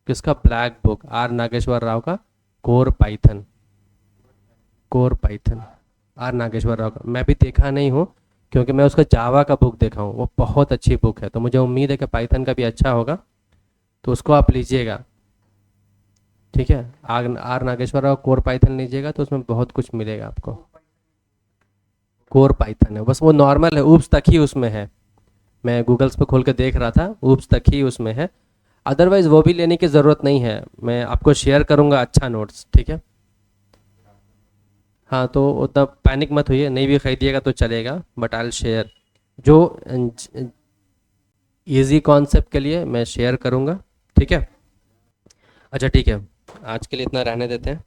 किसका, black book, R Nageshwar Rao का, core Python. Core Python, R Nageshwar Rao का, मैं भी देखा नहीं हूँ क्योंकि मैं उसका जावा का बुक देखा हूँ, वो बहुत अच्छी बुक है, तो मुझे उम्मीद है कि पाइथन का भी अच्छा होगा, तो उसको आप लीजिएगा। ठीक है, R Nageshwar Rao core Python लीजिएगा तो उसमें बहुत कुछ मिलेगा आपको। कोर पाइथन है, बस वो नॉर्मल है, ऊप्स तक ही उसमें है। मैं गूगल्स पे खोल के देख रहा था, ऊप्स तक ही उसमें है। अदरवाइज़ वो भी लेने की ज़रूरत नहीं है, मैं आपको शेयर करूँगा अच्छा नोट्स, ठीक है। हाँ, तो उतना पैनिक मत होइए, नहीं भी खरीदिएगा तो चलेगा, बट आई विल शेयर जो इजी कॉन्सेप्ट के लिए मैं शेयर करूँगा। ठीक है, अच्छा ठीक है, आज के लिए इतना रहने देते हैं।